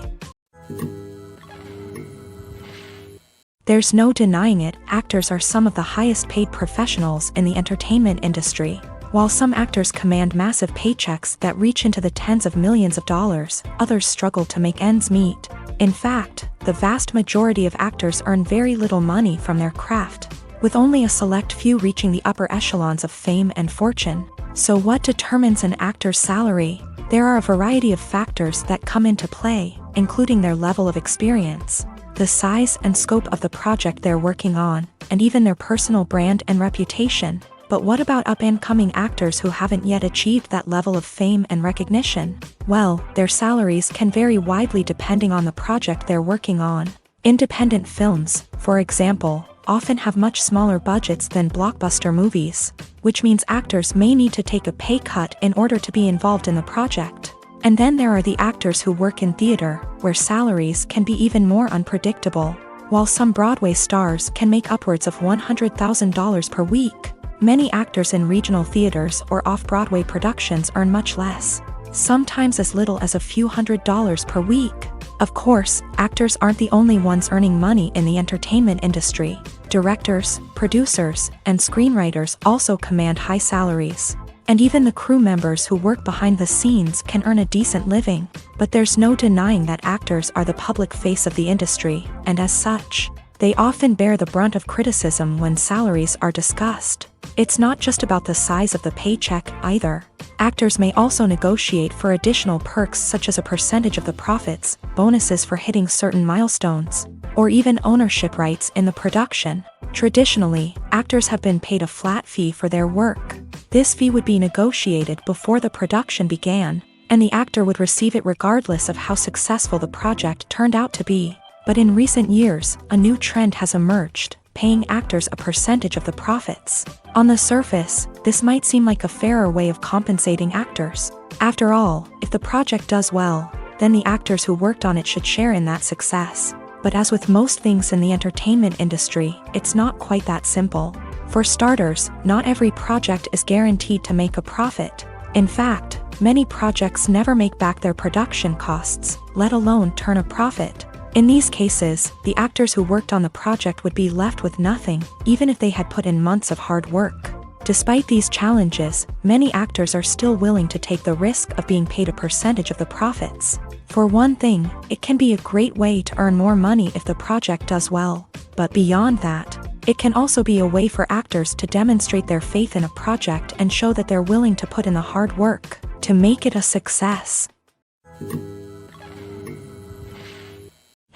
There's no denying it, actors are some of the highest paid professionals in the entertainment industry. While some actors command massive paychecks that reach into the tens of millions of dollars, others struggle to make ends meet. In fact, the vast majority of actors earn very little money from their craft, with only a select few reaching the upper echelons of fame and fortune. So what determines an actor's salary? There are a variety of factors that come into play, including their level of experience, the size and scope of the project they're working on, and even their personal brand and reputation. But what about up-and-coming actors who haven't yet achieved that level of fame and recognition? Well, their salaries can vary widely depending on the project they're working on. Independent films, for example, often have much smaller budgets than blockbuster movies, which means actors may need to take a pay cut in order to be involved in the project. And then there are the actors who work in theater, where salaries can be even more unpredictable. While some Broadway stars can make upwards of $100,000 per week, many actors in regional theaters or off-Broadway productions earn much less, sometimes as little as a few $100s per week. Of course, actors aren't the only ones earning money in the entertainment industry. Directors, producers, and screenwriters also command high salaries. And even the crew members who work behind the scenes can earn a decent living. But there's no denying that actors are the public face of the industry, and as such, they often bear the brunt of criticism when salaries are discussed. It's not just about the size of the paycheck either. Actors may also negotiate for additional perks such as a percentage of the profits, bonuses for hitting certain milestones, or even ownership rights in the production. Traditionally, actors have been paid a flat fee for their work. This fee would be negotiated before the production began, and the actor would receive it regardless of how successful the project turned out to be. But in recent years, a new trend has emerged, paying actors a percentage of the profits. On the surface, this might seem like a fairer way of compensating actors. After all, if the project does well, then the actors who worked on it should share in that success. But as with most things in the entertainment industry, it's not quite that simple. For starters, not every project is guaranteed to make a profit. In fact, many projects never make back their production costs, let alone turn a profit. In these cases, the actors who worked on the project would be left with nothing, even if they had put in months of hard work. Despite these challenges, many actors are still willing to take the risk of being paid a percentage of the profits. For one thing, it can be a great way to earn more money if the project does well. But beyond that, it can also be a way for actors to demonstrate their faith in a project and show that they're willing to put in the hard work to make it a success.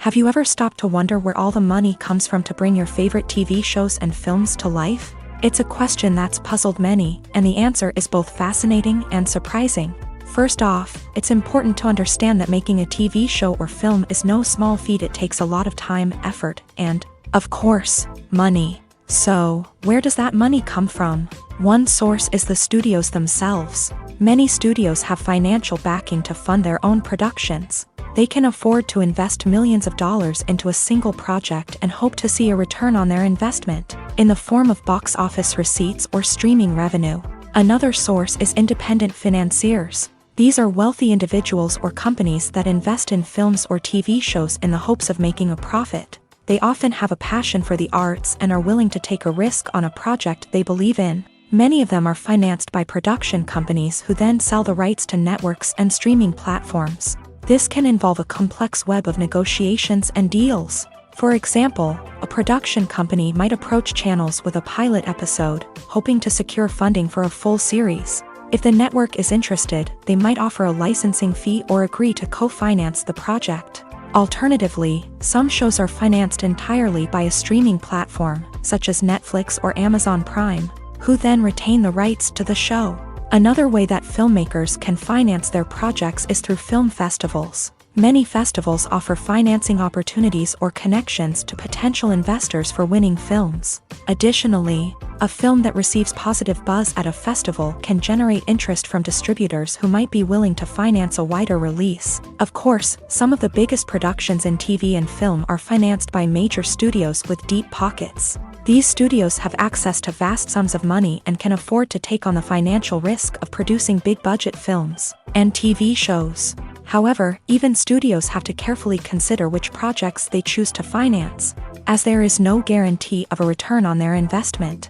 Have you ever stopped to wonder where all the money comes from to bring your favorite TV shows and films to life? It's a question that's puzzled many, and the answer is both fascinating and surprising. First off, it's important to understand that making a TV show or film is no small feat. It takes a lot of time, effort, and, of course, money. So, where does that money come from? One source is the studios themselves. Many studios have financial backing to fund their own productions. They can afford to invest millions of dollars into a single project and hope to see a return on their investment, in the form of box office receipts or streaming revenue. Another source is independent financiers. These are wealthy individuals or companies that invest in films or TV shows in the hopes of making a profit. They often have a passion for the arts and are willing to take a risk on a project they believe in. Many of them are financed by production companies who then sell the rights to networks and streaming platforms. This can involve a complex web of negotiations and deals. For example, a production company might approach channels with a pilot episode, hoping to secure funding for a full series. If the network is interested, they might offer a licensing fee or agree to co-finance the project. Alternatively, some shows are financed entirely by a streaming platform, such as Netflix or Amazon Prime, who then retain the rights to the show. Another way that filmmakers can finance their projects is through film festivals. Many festivals offer financing opportunities or connections to potential investors for winning films. Additionally, a film that receives positive buzz at a festival can generate interest from distributors who might be willing to finance a wider release. Of course, some of the biggest productions in TV and film are financed by major studios with deep pockets. These studios have access to vast sums of money and can afford to take on the financial risk of producing big-budget films and TV shows. However, even studios have to carefully consider which projects they choose to finance, as there is no guarantee of a return on their investment.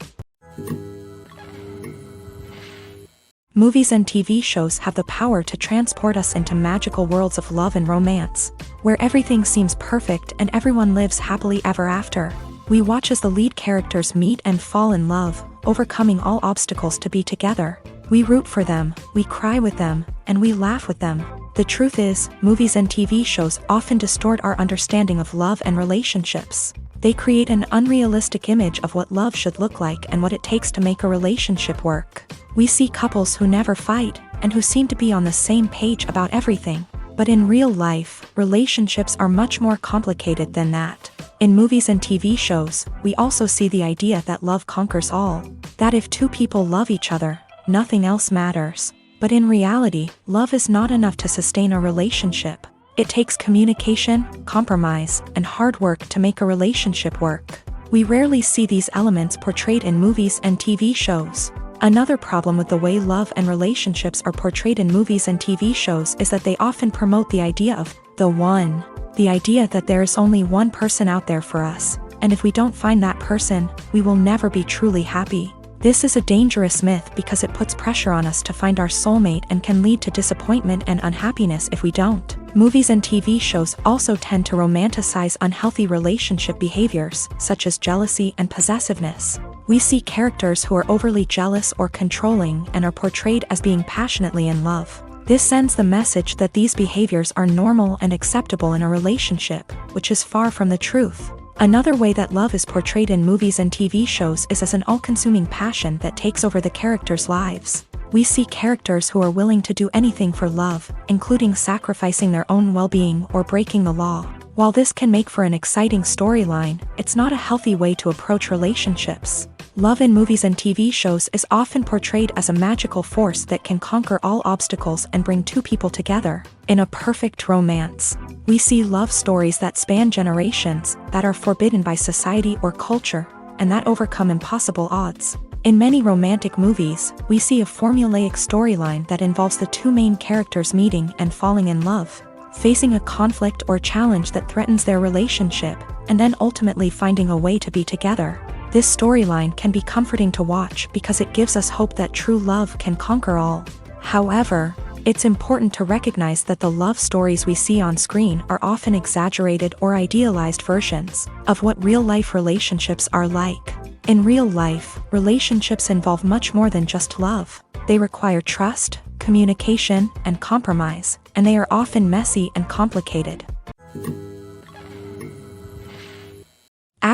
Movies and TV shows have the power to transport us into magical worlds of love and romance, where everything seems perfect and everyone lives happily ever after. We watch as the lead characters meet and fall in love, overcoming all obstacles to be together. We root for them, we cry with them, and we laugh with them. The truth is, movies and TV shows often distort our understanding of love and relationships. They create an unrealistic image of what love should look like and what it takes to make a relationship work. We see couples who never fight, and who seem to be on the same page about everything. But in real life, relationships are much more complicated than that. In movies and TV shows, we also see the idea that love conquers all. That if two people love each other, nothing else matters. But in reality, love is not enough to sustain a relationship. It takes communication, compromise, and hard work to make a relationship work. We rarely see these elements portrayed in movies and TV shows. Another problem with the way love and relationships are portrayed in movies and TV shows is that they often promote the idea of the one. The idea that there is only one person out there for us, and if we don't find that person, we will never be truly happy. This is a dangerous myth because it puts pressure on us to find our soulmate and can lead to disappointment and unhappiness if we don't. Movies and TV shows also tend to romanticize unhealthy relationship behaviors, such as jealousy and possessiveness. We see characters who are overly jealous or controlling and are portrayed as being passionately in love. This sends the message that these behaviors are normal and acceptable in a relationship, which is far from the truth. Another way that love is portrayed in movies and TV shows is as an all-consuming passion that takes over the characters' lives. We see characters who are willing to do anything for love, including sacrificing their own well-being or breaking the law. While this can make for an exciting storyline, it's not a healthy way to approach relationships. Love in movies and TV shows is often portrayed as a magical force that can conquer all obstacles and bring two people together. In a perfect romance, we see love stories that span generations, that are forbidden by society or culture, and that overcome impossible odds. In many romantic movies, we see a formulaic storyline that involves the two main characters meeting and falling in love, facing a conflict or challenge that threatens their relationship, and then ultimately finding a way to be together. This storyline can be comforting to watch because it gives us hope that true love can conquer all. However, it's important to recognize that the love stories we see on screen are often exaggerated or idealized versions of what real-life relationships are like. In real life, relationships involve much more than just love. They require trust, communication, and compromise, and they are often messy and complicated.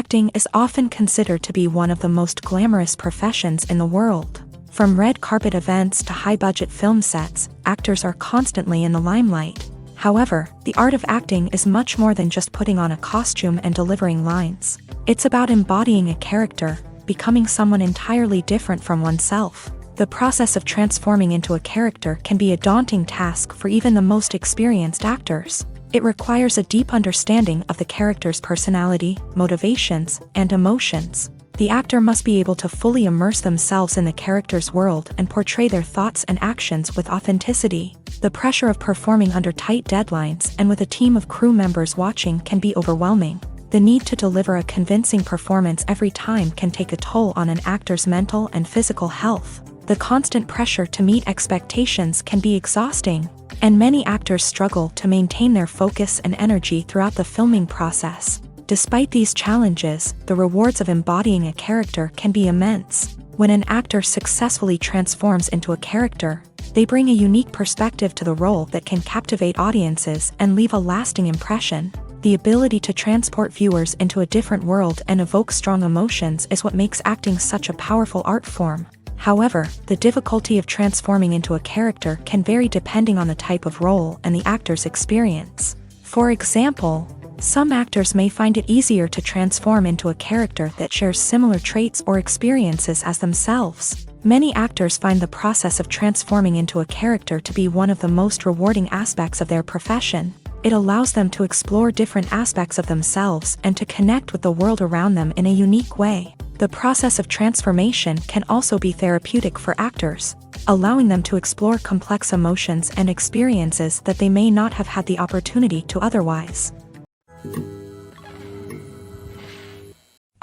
Acting is often considered to be one of the most glamorous professions in the world. From red carpet events to high-budget film sets, actors are constantly in the limelight. However, the art of acting is much more than just putting on a costume and delivering lines. It's about embodying a character, becoming someone entirely different from oneself. The process of transforming into a character can be a daunting task for even the most experienced actors. It requires a deep understanding of the character's personality, motivations, and emotions. The actor must be able to fully immerse themselves in the character's world and portray their thoughts and actions with authenticity. The pressure of performing under tight deadlines and with a team of crew members watching can be overwhelming. The need to deliver a convincing performance every time can take a toll on an actor's mental and physical health. The constant pressure to meet expectations can be exhausting, and many actors struggle to maintain their focus and energy throughout the filming process. Despite these challenges, the rewards of embodying a character can be immense. When an actor successfully transforms into a character, they bring a unique perspective to the role that can captivate audiences and leave a lasting impression. The ability to transport viewers into a different world and evoke strong emotions is what makes acting such a powerful art form. However, the difficulty of transforming into a character can vary depending on the type of role and the actor's experience. For example, some actors may find it easier to transform into a character that shares similar traits or experiences as themselves. Many actors find the process of transforming into a character to be one of the most rewarding aspects of their profession. It allows them to explore different aspects of themselves and to connect with the world around them in a unique way. The process of transformation can also be therapeutic for actors, allowing them to explore complex emotions and experiences that they may not have had the opportunity to otherwise.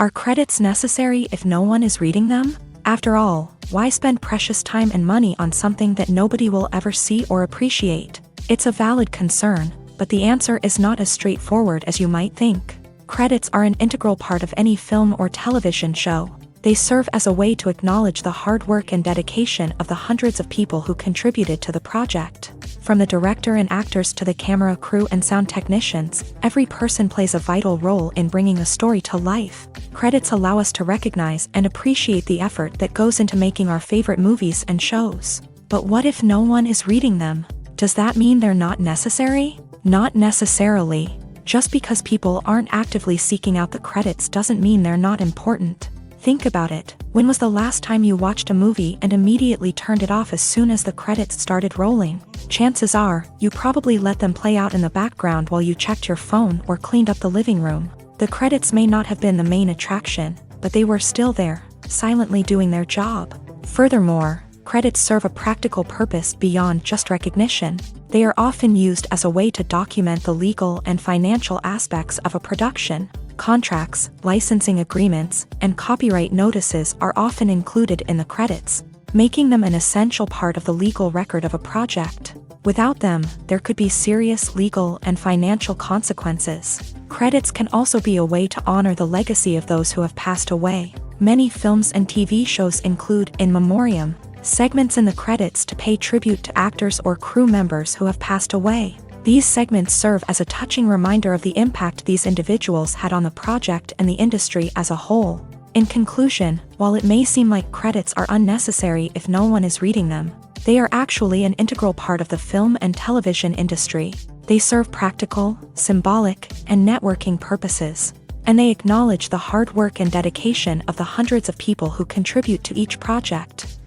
Are credits necessary if no one is reading them? After all, why spend precious time and money on something that nobody will ever see or appreciate? It's a valid concern, but the answer is not as straightforward as you might think. Credits are an integral part of any film or television show. They serve as a way to acknowledge the hard work and dedication of the hundreds of people who contributed to the project. From the director and actors to the camera crew and sound technicians, every person plays a vital role in bringing a story to life. Credits allow us to recognize and appreciate the effort that goes into making our favorite movies and shows. But what if no one is reading them? Does that mean they're not necessary? Not necessarily. Just because people aren't actively seeking out the credits doesn't mean they're not important. Think about it. When was the last time you watched a movie and immediately turned it off as soon as the credits started rolling? Chances are, you probably let them play out in the background while you checked your phone or cleaned up the living room. The credits may not have been the main attraction, but they were still there, silently doing their job. Furthermore, credits serve a practical purpose beyond just recognition. They are often used as a way to document the legal and financial aspects of a production. Contracts, licensing agreements, and copyright notices are often included in the credits, making them an essential part of the legal record of a project. Without them, there could be serious legal and financial consequences. Credits can also be a way to honor the legacy of those who have passed away. Many films and TV shows include in memoriam segments in the credits to pay tribute to actors or crew members who have passed away. These segments serve as a touching reminder of the impact these individuals had on the project and the industry as a whole. In conclusion, while it may seem like credits are unnecessary if no one is reading them, they are actually an integral part of the film and television industry. They serve practical, symbolic, and networking purposes, and they acknowledge the hard work and dedication of the hundreds of people who contribute to each project.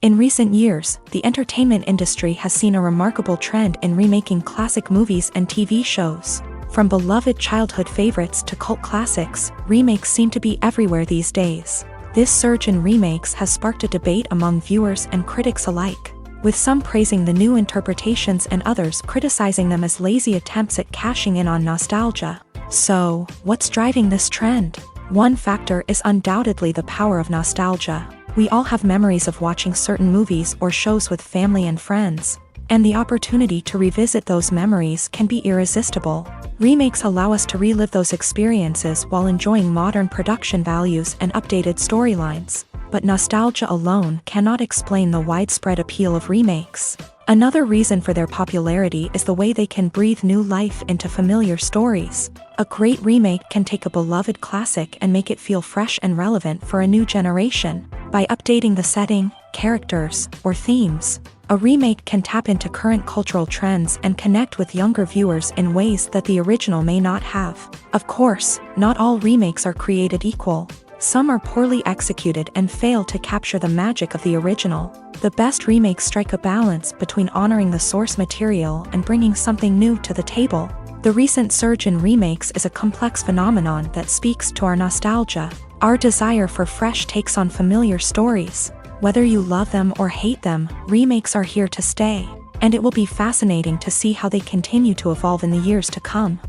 In recent years, the entertainment industry has seen a remarkable trend in remaking classic movies and TV shows. From beloved childhood favorites to cult classics, remakes seem to be everywhere these days. This surge in remakes has sparked a debate among viewers and critics alike, with some praising the new interpretations and others criticizing them as lazy attempts at cashing in on nostalgia. So, what's driving this trend? One factor is undoubtedly the power of nostalgia. We all have memories of watching certain movies or shows with family and friends, and the opportunity to revisit those memories can be irresistible. Remakes allow us to relive those experiences while enjoying modern production values and updated storylines. But nostalgia alone cannot explain the widespread appeal of remakes. Another reason for their popularity is the way they can breathe new life into familiar stories. A great remake can take a beloved classic and make it feel fresh and relevant for a new generation. By updating the setting, characters, or themes, a remake can tap into current cultural trends and connect with younger viewers in ways that the original may not have. Of course, not all remakes are created equal. Some are poorly executed and fail to capture the magic of the original. The best remakes strike a balance between honoring the source material and bringing something new to the table. The recent surge in remakes is a complex phenomenon that speaks to our nostalgia, our desire for fresh takes on familiar stories. Whether you love them or hate them, remakes are here to stay, and it will be fascinating to see how they continue to evolve in the years to come.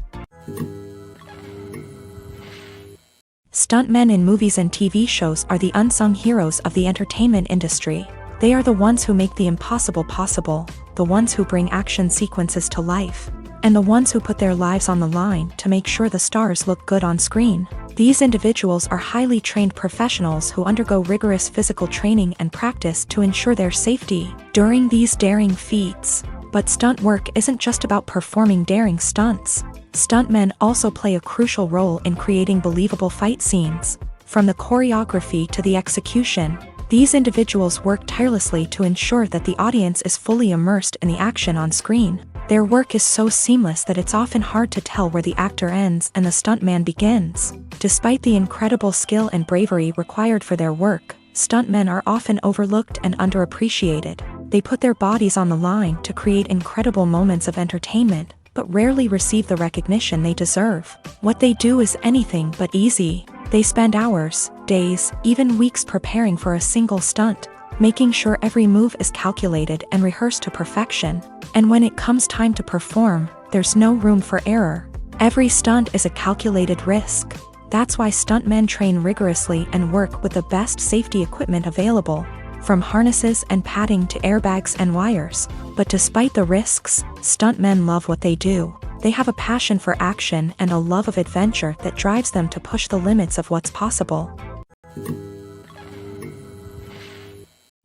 Stuntmen in movies and TV shows are the unsung heroes of the entertainment industry. They are the ones who make the impossible possible, the ones who bring action sequences to life, and the ones who put their lives on the line to make sure the stars look good on screen. These individuals are highly trained professionals who undergo rigorous physical training and practice to ensure their safety during these daring feats. But stunt work isn't just about performing daring stunts. Stuntmen also play a crucial role in creating believable fight scenes. From the choreography to the execution, these individuals work tirelessly to ensure that the audience is fully immersed in the action on screen. Their work is so seamless that it's often hard to tell where the actor ends and the stuntman begins. Despite the incredible skill and bravery required for their work, stuntmen are often overlooked and underappreciated. They put their bodies on the line to create incredible moments of entertainment, but rarely receive the recognition they deserve. What they do is anything but easy. They spend hours, days, even weeks preparing for a single stunt, making sure every move is calculated and rehearsed to perfection. And when it comes time to perform, there's no room for error. Every stunt is a calculated risk. That's why stuntmen train rigorously and work with the best safety equipment available, from harnesses and padding to airbags and wires. But despite the risks, stuntmen love what they do. They have a passion for action and a love of adventure that drives them to push the limits of what's possible.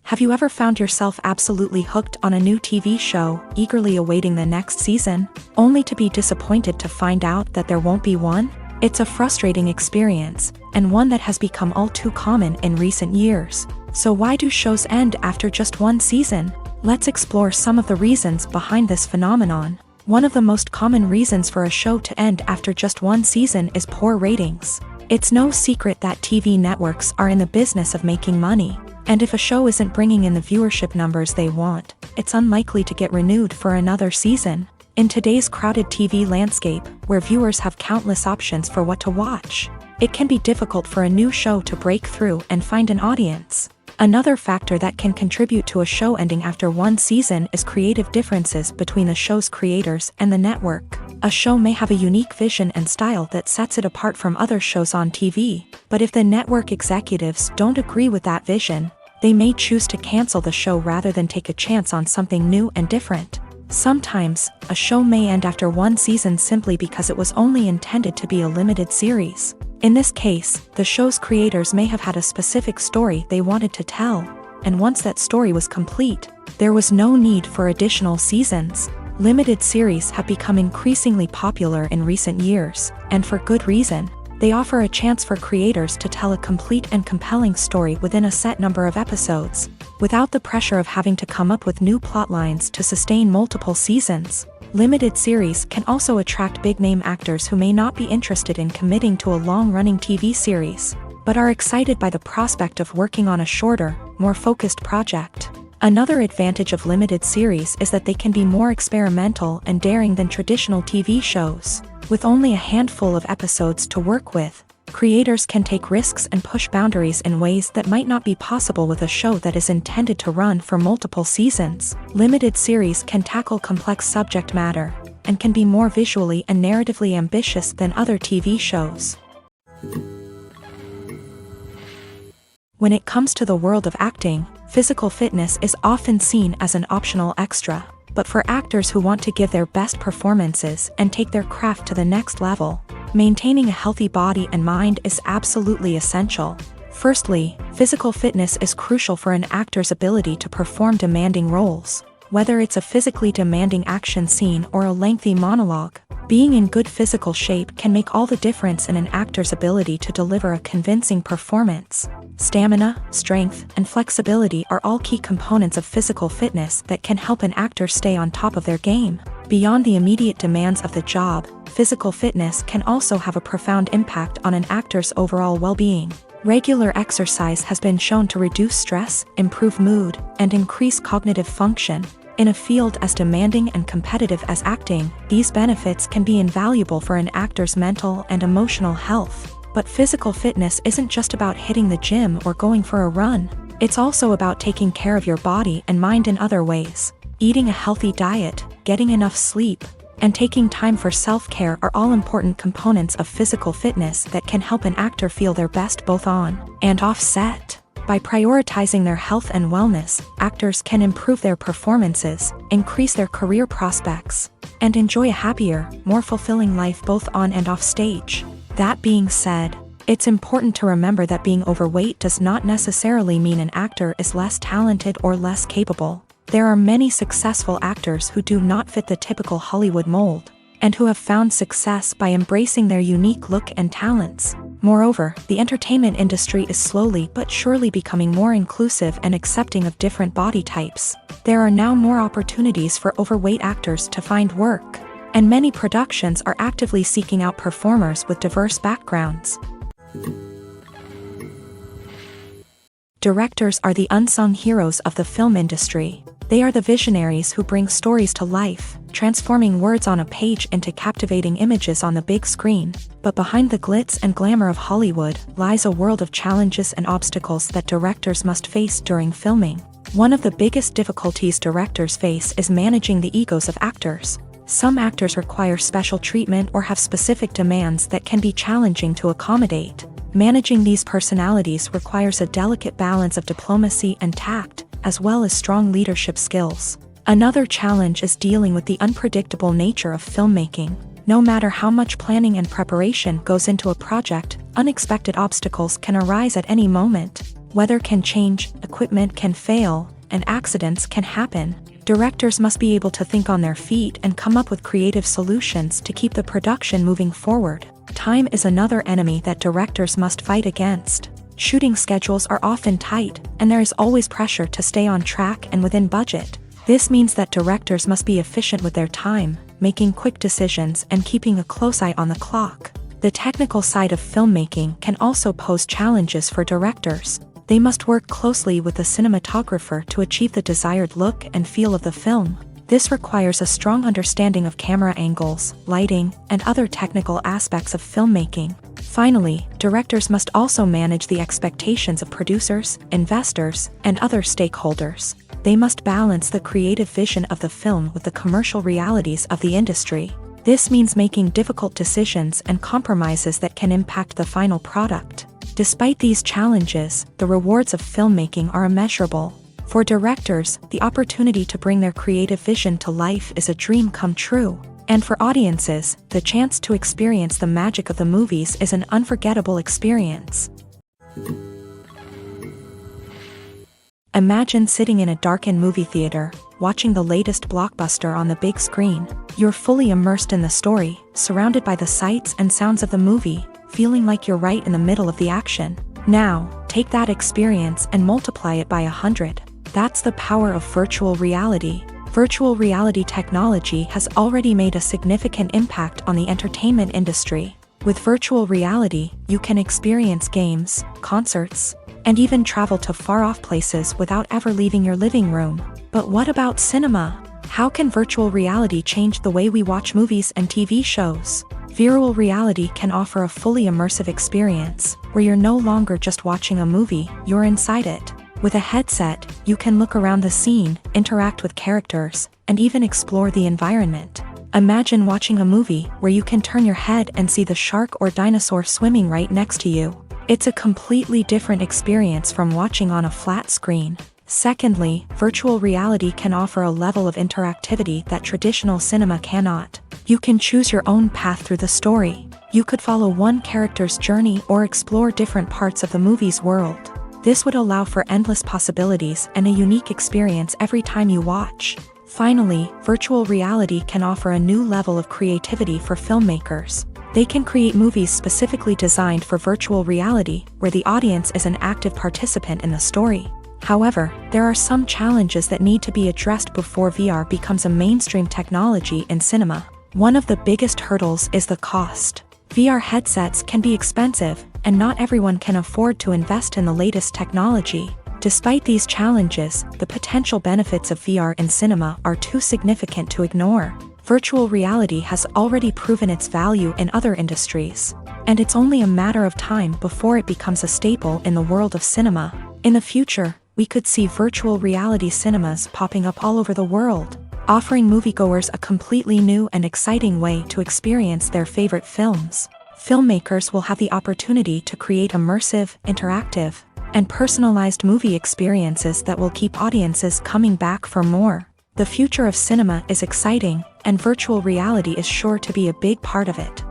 Have you ever found yourself absolutely hooked on a new TV show, eagerly awaiting the next season, only to be disappointed to find out that there won't be one? It's a frustrating experience, and one that has become all too common in recent years. So why do shows end after just one season? Let's explore some of the reasons behind this phenomenon. One of the most common reasons for a show to end after just one season is poor ratings. It's no secret that TV networks are in the business of making money, and if a show isn't bringing in the viewership numbers they want, it's unlikely to get renewed for another season. In today's crowded TV landscape, where viewers have countless options for what to watch, it can be difficult for a new show to break through and find an audience. Another factor that can contribute to a show ending after one season is creative differences between the show's creators and the network. A show may have a unique vision and style that sets it apart from other shows on TV, but if the network executives don't agree with that vision, they may choose to cancel the show rather than take a chance on something new and different. Sometimes, a show may end after one season simply because it was only intended to be a limited series. In this case, the show's creators may have had a specific story they wanted to tell, and once that story was complete, there was no need for additional seasons. Limited series have become increasingly popular in recent years, and for good reason. They offer a chance for creators to tell a complete and compelling story within a set number of episodes, without the pressure of having to come up with new plotlines to sustain multiple seasons. Limited series can also attract big-name actors who may not be interested in committing to a long-running TV series, but are excited by the prospect of working on a shorter, more focused project. Another advantage of limited series is that they can be more experimental and daring than traditional TV shows. With only a handful of episodes to work with, creators can take risks and push boundaries in ways that might not be possible with a show that is intended to run for multiple seasons. Limited series can tackle complex subject matter, and can be more visually and narratively ambitious than other TV shows. When it comes to the world of acting, physical fitness is often seen as an optional extra. But for actors who want to give their best performances and take their craft to the next level, maintaining a healthy body and mind is absolutely essential. Firstly, physical fitness is crucial for an actor's ability to perform demanding roles. Whether it's a physically demanding action scene or a lengthy monologue, being in good physical shape can make all the difference in an actor's ability to deliver a convincing performance. Stamina, strength, and flexibility are all key components of physical fitness that can help an actor stay on top of their game. Beyond the immediate demands of the job, physical fitness can also have a profound impact on an actor's overall well-being. Regular exercise has been shown to reduce stress, improve mood, and increase cognitive function. In a field as demanding and competitive as acting, these benefits can be invaluable for an actor's mental and emotional health. But physical fitness isn't just about hitting the gym or going for a run. It's also about taking care of your body and mind in other ways. Eating a healthy diet, getting enough sleep, and taking time for self-care are all important components of physical fitness that can help an actor feel their best both on and off set. By prioritizing their health and wellness, actors can improve their performances, increase their career prospects, and enjoy a happier, more fulfilling life both on and off stage. That being said, it's important to remember that being overweight does not necessarily mean an actor is less talented or less capable. There are many successful actors who do not fit the typical Hollywood mold, and who have found success by embracing their unique look and talents. Moreover, the entertainment industry is slowly but surely becoming more inclusive and accepting of different body types. There are now more opportunities for overweight actors to find work, and many productions are actively seeking out performers with diverse backgrounds. Directors are the unsung heroes of the film industry. They are the visionaries who bring stories to life, transforming words on a page into captivating images on the big screen. But behind the glitz and glamour of Hollywood lies a world of challenges and obstacles that directors must face during filming. One of the biggest difficulties directors face is managing the egos of actors. Some actors require special treatment or have specific demands that can be challenging to accommodate. Managing these personalities requires a delicate balance of diplomacy and tact, as well as strong leadership skills. Another challenge is dealing with the unpredictable nature of filmmaking. No matter how much planning and preparation goes into a project, unexpected obstacles can arise at any moment. Weather can change, equipment can fail, and accidents can happen. Directors must be able to think on their feet and come up with creative solutions to keep the production moving forward. Time is another enemy that directors must fight against. Shooting schedules are often tight, and there is always pressure to stay on track and within budget. This means that directors must be efficient with their time, making quick decisions and keeping a close eye on the clock. The technical side of filmmaking can also pose challenges for directors. They must work closely with the cinematographer to achieve the desired look and feel of the film. This requires a strong understanding of camera angles, lighting, and other technical aspects of filmmaking. Finally, directors must also manage the expectations of producers, investors, and other stakeholders. They must balance the creative vision of the film with the commercial realities of the industry. This means making difficult decisions and compromises that can impact the final product. Despite these challenges, the rewards of filmmaking are immeasurable. For directors, the opportunity to bring their creative vision to life is a dream come true. And for audiences, the chance to experience the magic of the movies is an unforgettable experience. Imagine sitting in a darkened movie theater, watching the latest blockbuster on the big screen. You're fully immersed in the story, surrounded by the sights and sounds of the movie, feeling like you're right in the middle of the action. Now, take that experience and multiply it by 100. That's the power of virtual reality. Virtual reality technology has already made a significant impact on the entertainment industry. With virtual reality, you can experience games, concerts, and even travel to far-off places without ever leaving your living room. But what about cinema? How can virtual reality change the way we watch movies and TV shows? Virtual reality can offer a fully immersive experience, where you're no longer just watching a movie, you're inside it. With a headset, you can look around the scene, interact with characters, and even explore the environment. Imagine watching a movie where you can turn your head and see the shark or dinosaur swimming right next to you. It's a completely different experience from watching on a flat screen. Secondly, virtual reality can offer a level of interactivity that traditional cinema cannot. You can choose your own path through the story. You could follow one character's journey or explore different parts of the movie's world. This would allow for endless possibilities and a unique experience every time you watch. Finally, virtual reality can offer a new level of creativity for filmmakers. They can create movies specifically designed for virtual reality, where the audience is an active participant in the story. However, there are some challenges that need to be addressed before VR becomes a mainstream technology in cinema. One of the biggest hurdles is the cost. VR headsets can be expensive, and not everyone can afford to invest in the latest technology. Despite these challenges, the potential benefits of VR in cinema are too significant to ignore. Virtual reality has already proven its value in other industries, and it's only a matter of time before it becomes a staple in the world of cinema. In the future, we could see virtual reality cinemas popping up all over the world, offering moviegoers a completely new and exciting way to experience their favorite films. Filmmakers will have the opportunity to create immersive, interactive, and personalized movie experiences that will keep audiences coming back for more. The future of cinema is exciting, and virtual reality is sure to be a big part of it.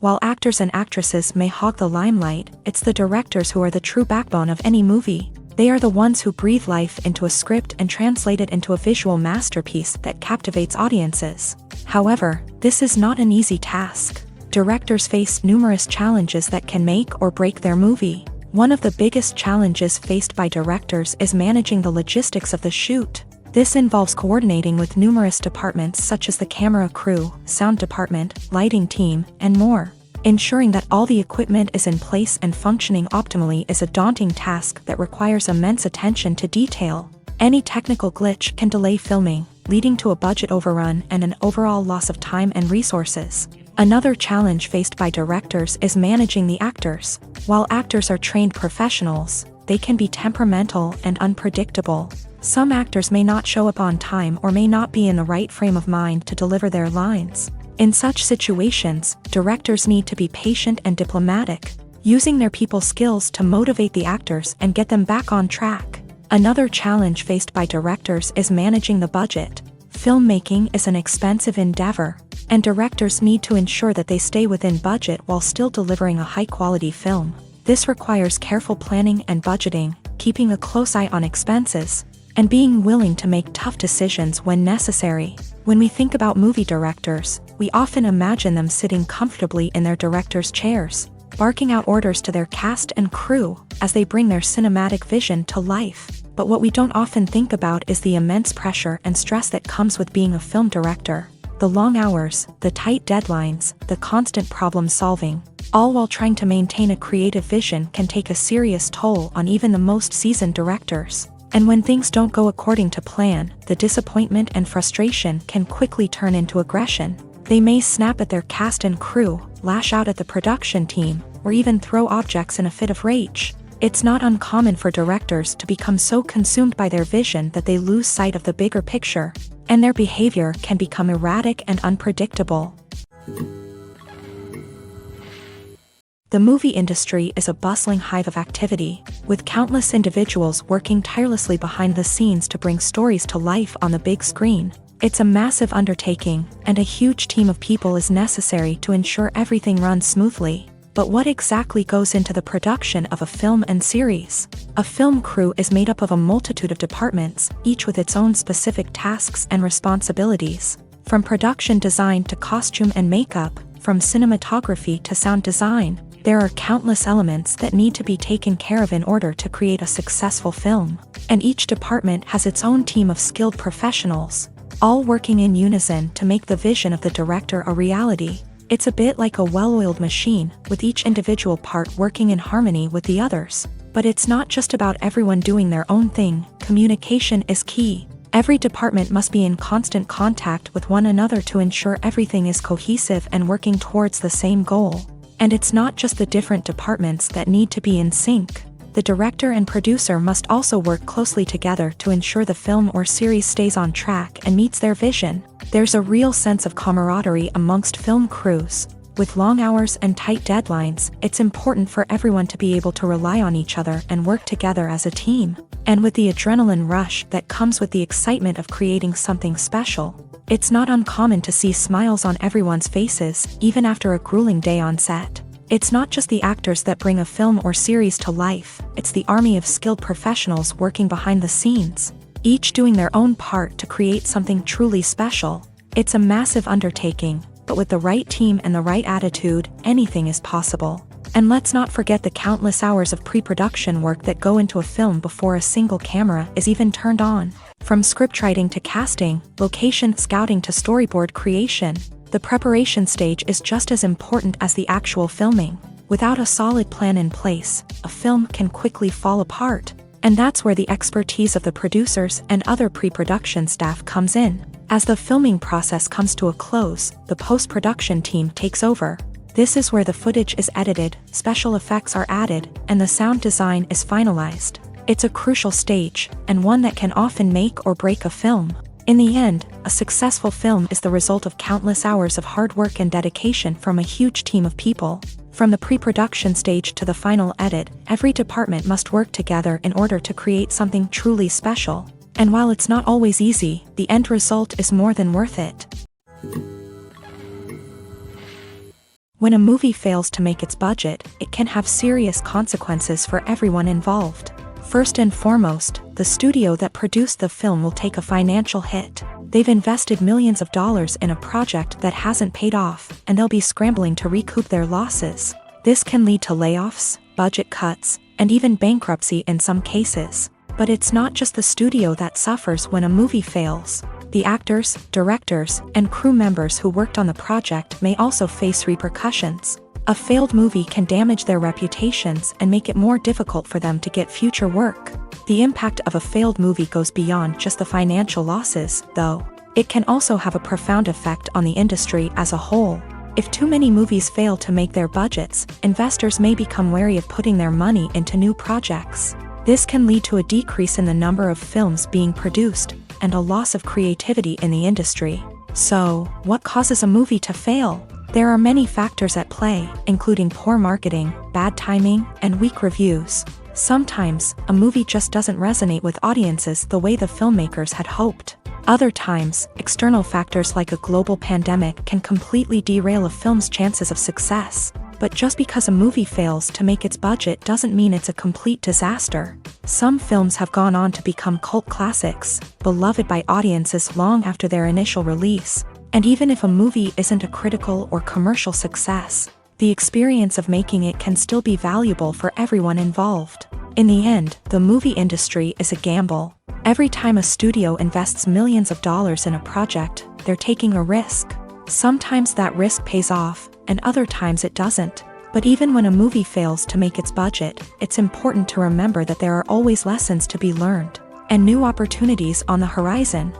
While actors and actresses may hog the limelight, it's the directors who are the true backbone of any movie. They are the ones who breathe life into a script and translate it into a visual masterpiece that captivates audiences. However, this is not an easy task. Directors face numerous challenges that can make or break their movie. One of the biggest challenges faced by directors is managing the logistics of the shoot. This involves coordinating with numerous departments such as the camera crew, sound department, lighting team, and more. Ensuring that all the equipment is in place and functioning optimally is a daunting task that requires immense attention to detail. Any technical glitch can delay filming, leading to a budget overrun and an overall loss of time and resources. Another challenge faced by directors is managing the actors. While actors are trained professionals, they can be temperamental and unpredictable. Some actors may not show up on time or may not be in the right frame of mind to deliver their lines. In such situations, directors need to be patient and diplomatic, using their people skills to motivate the actors and get them back on track. Another challenge faced by directors is managing the budget. Filmmaking is an expensive endeavor, and directors need to ensure that they stay within budget while still delivering a high-quality film. This requires careful planning and budgeting, keeping a close eye on expenses, and being willing to make tough decisions when necessary. When we think about movie directors, we often imagine them sitting comfortably in their director's chairs, barking out orders to their cast and crew as they bring their cinematic vision to life. But what we don't often think about is the immense pressure and stress that comes with being a film director. The long hours, the tight deadlines, the constant problem solving, all while trying to maintain a creative vision can take a serious toll on even the most seasoned directors. And when things don't go according to plan, the disappointment and frustration can quickly turn into aggression. They may snap at their cast and crew, lash out at the production team, or even throw objects in a fit of rage. It's not uncommon for directors to become so consumed by their vision that they lose sight of the bigger picture, and their behavior can become erratic and unpredictable. The movie industry is a bustling hive of activity, with countless individuals working tirelessly behind the scenes to bring stories to life on the big screen. It's a massive undertaking, and a huge team of people is necessary to ensure everything runs smoothly. But what exactly goes into the production of a film and series? A film crew is made up of a multitude of departments, each with its own specific tasks and responsibilities. From production design to costume and makeup, from cinematography to sound design, there are countless elements that need to be taken care of in order to create a successful film. And each department has its own team of skilled professionals, all working in unison to make the vision of the director a reality. It's a bit like a well-oiled machine, with each individual part working in harmony with the others. But it's not just about everyone doing their own thing. Communication is key. Every department must be in constant contact with one another to ensure everything is cohesive and working towards the same goal. And it's not just the different departments that need to be in sync. The director and producer must also work closely together to ensure the film or series stays on track and meets their vision. There's a real sense of camaraderie amongst film crews. With long hours and tight deadlines, it's important for everyone to be able to rely on each other and work together as a team. And with the adrenaline rush that comes with the excitement of creating something special, it's not uncommon to see smiles on everyone's faces, even after a grueling day on set. It's not just the actors that bring a film or series to life, it's the army of skilled professionals working behind the scenes, each doing their own part to create something truly special. It's a massive undertaking, but with the right team and the right attitude, anything is possible. And let's not forget the countless hours of pre-production work that go into a film before a single camera is even turned on. From scriptwriting to casting, location scouting to storyboard creation, the preparation stage is just as important as the actual filming. Without a solid plan in place, a film can quickly fall apart. And that's where the expertise of the producers and other pre-production staff comes in. As the filming process comes to a close, the post-production team takes over. This is where the footage is edited, special effects are added, and the sound design is finalized. It's a crucial stage, and one that can often make or break a film. In the end, a successful film is the result of countless hours of hard work and dedication from a huge team of people. From the pre-production stage to the final edit, every department must work together in order to create something truly special. And while it's not always easy, the end result is more than worth it. When a movie fails to make its budget, it can have serious consequences for everyone involved. First and foremost, the studio that produced the film will take a financial hit. They've invested millions of dollars in a project that hasn't paid off, and they'll be scrambling to recoup their losses. This can lead to layoffs, budget cuts, and even bankruptcy in some cases. But it's not just the studio that suffers when a movie fails. The actors, directors, and crew members who worked on the project may also face repercussions. A failed movie can damage their reputations and make it more difficult for them to get future work. The impact of a failed movie goes beyond just the financial losses, though. It can also have a profound effect on the industry as a whole. If too many movies fail to make their budgets, investors may become wary of putting their money into new projects. This can lead to a decrease in the number of films being produced, and a loss of creativity in the industry. So, what causes a movie to fail? There are many factors at play, including poor marketing, bad timing, and weak reviews. Sometimes, a movie just doesn't resonate with audiences the way the filmmakers had hoped. Other times, external factors like a global pandemic can completely derail a film's chances of success. But just because a movie fails to make its budget doesn't mean it's a complete disaster. Some films have gone on to become cult classics, beloved by audiences long after their initial release. And even if a movie isn't a critical or commercial success, the experience of making it can still be valuable for everyone involved. In the end, the movie industry is a gamble. Every time a studio invests millions of dollars in a project, they're taking a risk. Sometimes that risk pays off, and other times it doesn't. But even when a movie fails to make its budget, it's important to remember that there are always lessons to be learned, and new opportunities on the horizon.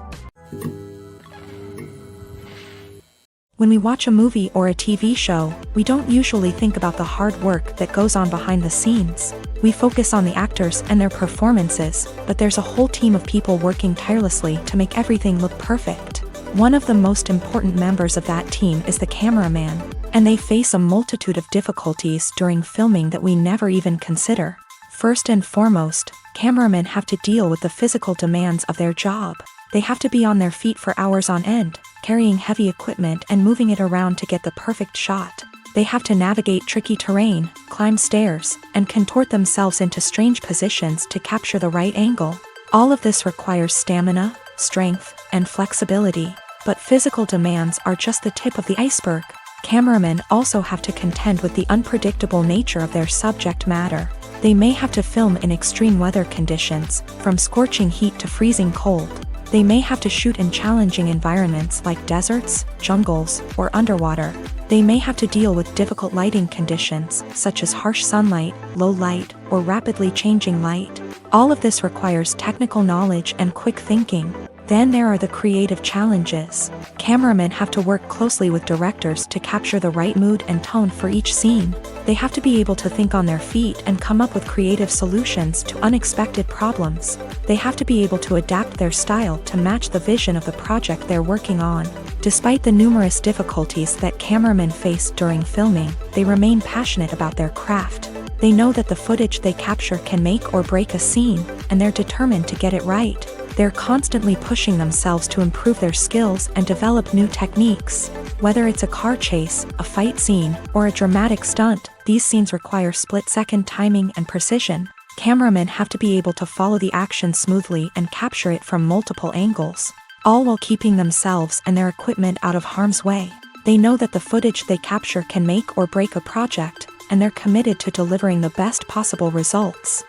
When we watch a movie or a TV show, we don't usually think about the hard work that goes on behind the scenes. We focus on the actors and their performances, but there's a whole team of people working tirelessly to make everything look perfect. One of the most important members of that team is the cameraman, and they face a multitude of difficulties during filming that we never even consider. First and foremost, cameramen have to deal with the physical demands of their job. They have to be on their feet for hours on end, carrying heavy equipment and moving it around to get the perfect shot. They have to navigate tricky terrain, climb stairs, and contort themselves into strange positions to capture the right angle. All of this requires stamina, strength, and flexibility. But physical demands are just the tip of the iceberg. Cameramen also have to contend with the unpredictable nature of their subject matter. They may have to film in extreme weather conditions, from scorching heat to freezing cold. They may have to shoot in challenging environments like deserts, jungles, or underwater. They may have to deal with difficult lighting conditions, such as harsh sunlight, low light, or rapidly changing light. All of this requires technical knowledge and quick thinking. Then there are the creative challenges. Cameramen have to work closely with directors to capture the right mood and tone for each scene. They have to be able to think on their feet and come up with creative solutions to unexpected problems. They have to be able to adapt their style to match the vision of the project they're working on. Despite the numerous difficulties that cameramen face during filming, they remain passionate about their craft. They know that the footage they capture can make or break a scene, and they're determined to get it right. They're constantly pushing themselves to improve their skills and develop new techniques. Whether it's a car chase, a fight scene, or a dramatic stunt, these scenes require split-second timing and precision. Cameramen have to be able to follow the action smoothly and capture it from multiple angles, all while keeping themselves and their equipment out of harm's way. They know that the footage they capture can make or break a project, and they're committed to delivering the best possible results.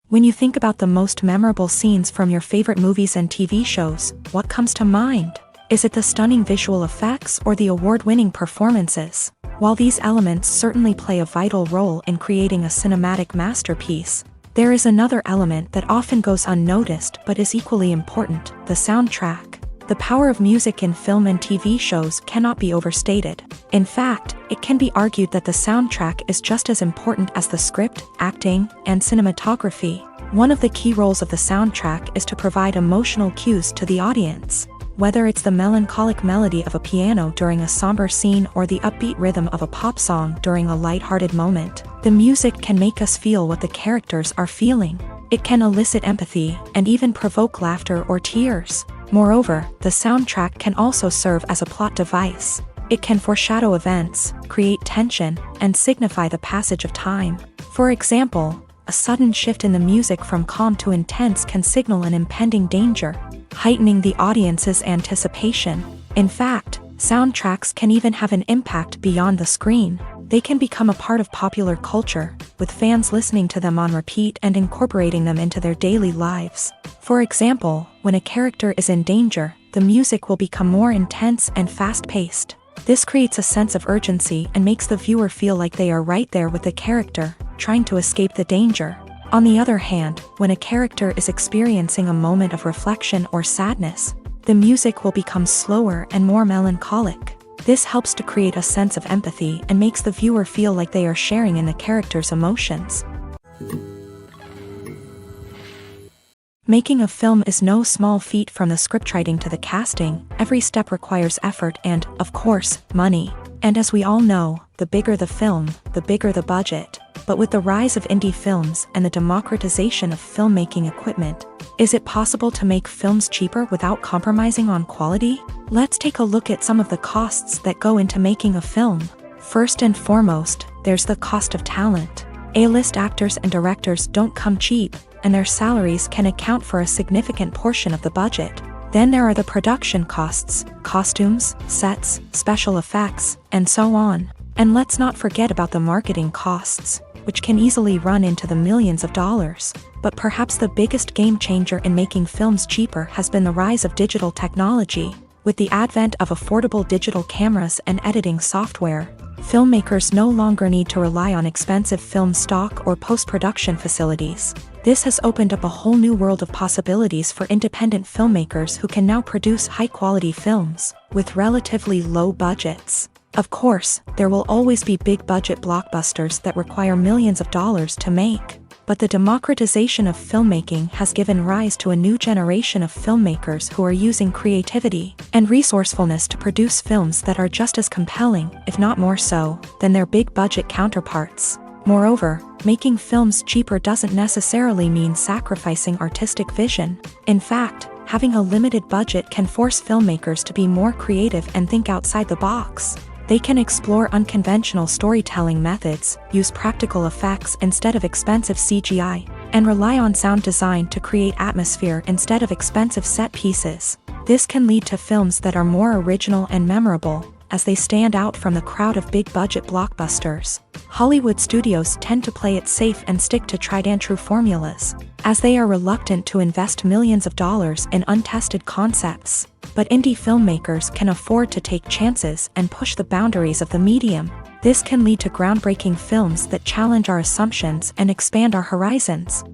When you think about the most memorable scenes from your favorite movies and TV shows, what comes to mind? Is it the stunning visual effects or the award-winning performances? While these elements certainly play a vital role in creating a cinematic masterpiece, there is another element that often goes unnoticed but is equally important: the soundtrack. The power of music in film and TV shows cannot be overstated. In fact, it can be argued that the soundtrack is just as important as the script, acting, and cinematography. One of the key roles of the soundtrack is to provide emotional cues to the audience. Whether it's the melancholic melody of a piano during a somber scene or the upbeat rhythm of a pop song during a lighthearted moment, the music can make us feel what the characters are feeling. It can elicit empathy and even provoke laughter or tears. Moreover, the soundtrack can also serve as a plot device. It can foreshadow events, create tension, and signify the passage of time. For example, a sudden shift in the music from calm to intense can signal an impending danger, heightening the audience's anticipation. In fact, soundtracks can even have an impact beyond the screen. They can become a part of popular culture, with fans listening to them on repeat and incorporating them into their daily lives. For example, when a character is in danger, the music will become more intense and fast-paced. This creates a sense of urgency and makes the viewer feel like they are right there with the character, trying to escape the danger. On the other hand, when a character is experiencing a moment of reflection or sadness, the music will become slower and more melancholic. This helps to create a sense of empathy and makes the viewer feel like they are sharing in the character's emotions. Making a film is no small feat. From the scriptwriting to the casting, every step requires effort and, of course, money. And as we all know, the bigger the film, the bigger the budget. But with the rise of indie films and the democratization of filmmaking equipment, is it possible to make films cheaper without compromising on quality? Let's take a look at some of the costs that go into making a film. First and foremost, there's the cost of talent. A-list actors and directors don't come cheap, and their salaries can account for a significant portion of the budget. Then there are the production costs, costumes, sets, special effects, and so on. And let's not forget about the marketing costs, which can easily run into the millions of dollars. But perhaps the biggest game changer in making films cheaper has been the rise of digital technology. With the advent of affordable digital cameras and editing software, filmmakers no longer need to rely on expensive film stock or post-production facilities. This has opened up a whole new world of possibilities for independent filmmakers who can now produce high-quality films with relatively low budgets. Of course, there will always be big-budget blockbusters that require millions of dollars to make. But the democratization of filmmaking has given rise to a new generation of filmmakers who are using creativity and resourcefulness to produce films that are just as compelling, if not more so, than their big-budget counterparts. Moreover, making films cheaper doesn't necessarily mean sacrificing artistic vision. In fact, having a limited budget can force filmmakers to be more creative and think outside the box. They can explore unconventional storytelling methods, use practical effects instead of expensive CGI, and rely on sound design to create atmosphere instead of expensive set pieces. This can lead to films that are more original and memorable, as they stand out from the crowd of big-budget blockbusters. Hollywood studios tend to play it safe and stick to tried-and-true formulas, as they are reluctant to invest millions of dollars in untested concepts. But indie filmmakers can afford to take chances and push the boundaries of the medium. This can lead to groundbreaking films that challenge our assumptions and expand our horizons.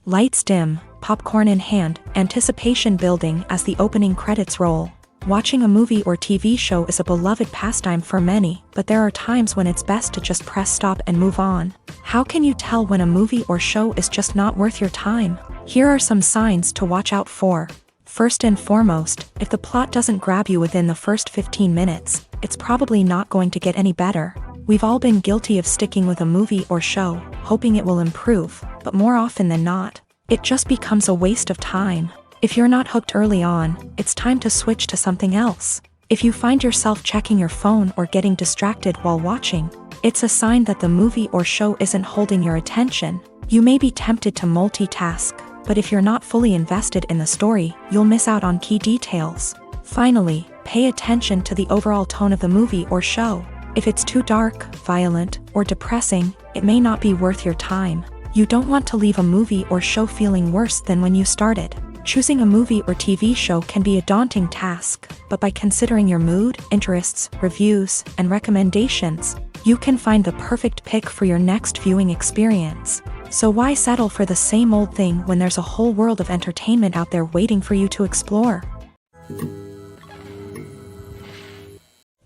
Lights dim, popcorn in hand, anticipation building as the opening credits roll. Watching a movie or TV show is a beloved pastime for many, but there are times when it's best to just press stop and move on. How can you tell when a movie or show is just not worth your time? Here are some signs to watch out for. First and foremost, if the plot doesn't grab you within the first 15 minutes, it's probably not going to get any better. We've all been guilty of sticking with a movie or show, hoping it will improve, but more often than not, it just becomes a waste of time. If you're not hooked early on, it's time to switch to something else. If you find yourself checking your phone or getting distracted while watching, it's a sign that the movie or show isn't holding your attention. You may be tempted to multitask, but if you're not fully invested in the story, you'll miss out on key details. Finally, pay attention to the overall tone of the movie or show. If it's too dark, violent, or depressing, it may not be worth your time. You don't want to leave a movie or show feeling worse than when you started. Choosing a movie or TV show can be a daunting task, but by considering your mood, interests, reviews, and recommendations, you can find the perfect pick for your next viewing experience. So why settle for the same old thing when there's a whole world of entertainment out there waiting for you to explore?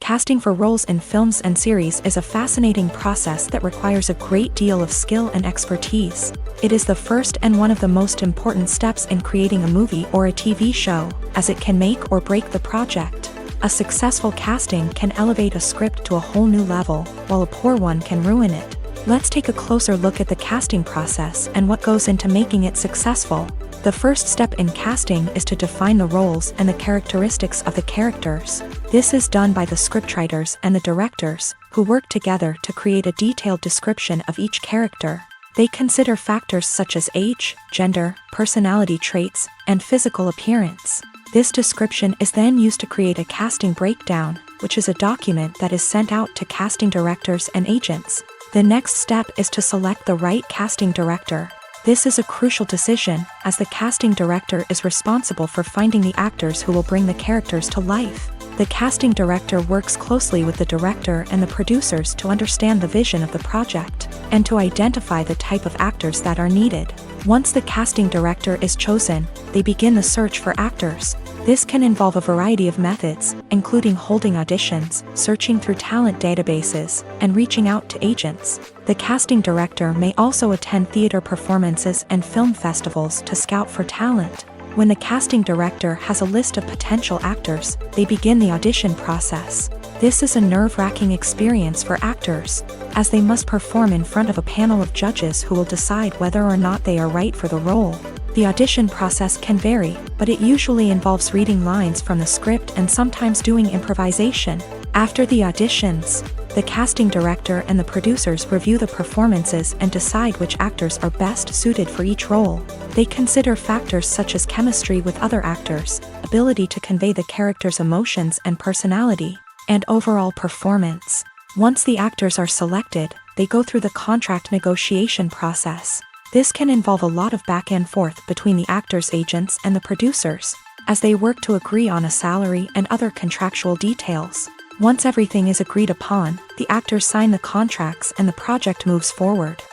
Casting for roles in films and series is a fascinating process that requires a great deal of skill and expertise. It is the first and one of the most important steps in creating a movie or a TV show, as it can make or break the project. A successful casting can elevate a script to a whole new level, while a poor one can ruin it. Let's take a closer look at the casting process and what goes into making it successful. The first step in casting is to define the roles and the characteristics of the characters. This is done by the scriptwriters and the directors, who work together to create a detailed description of each character. They consider factors such as age, gender, personality traits, and physical appearance. This description is then used to create a casting breakdown, which is a document that is sent out to casting directors and agents. The next step is to select the right casting director. This is a crucial decision, as the casting director is responsible for finding the actors who will bring the characters to life. The casting director works closely with the director and the producers to understand the vision of the project, and to identify the type of actors that are needed. Once the casting director is chosen, they begin the search for actors. This can involve a variety of methods, including holding auditions, searching through talent databases, and reaching out to agents. The casting director may also attend theater performances and film festivals to scout for talent. When the casting director has a list of potential actors, they begin the audition process. This is a nerve-wracking experience for actors, as they must perform in front of a panel of judges who will decide whether or not they are right for the role. The audition process can vary, but it usually involves reading lines from the script and sometimes doing improvisation. After the auditions, the casting director and the producers review the performances and decide which actors are best suited for each role. They consider factors such as chemistry with other actors, ability to convey the character's emotions and personality, and overall performance. Once the actors are selected, they go through the contract negotiation process. This can involve a lot of back and forth between the actors' agents and the producers, as they work to agree on a salary and other contractual details. Once everything is agreed upon, the actors sign the contracts and the project moves forward.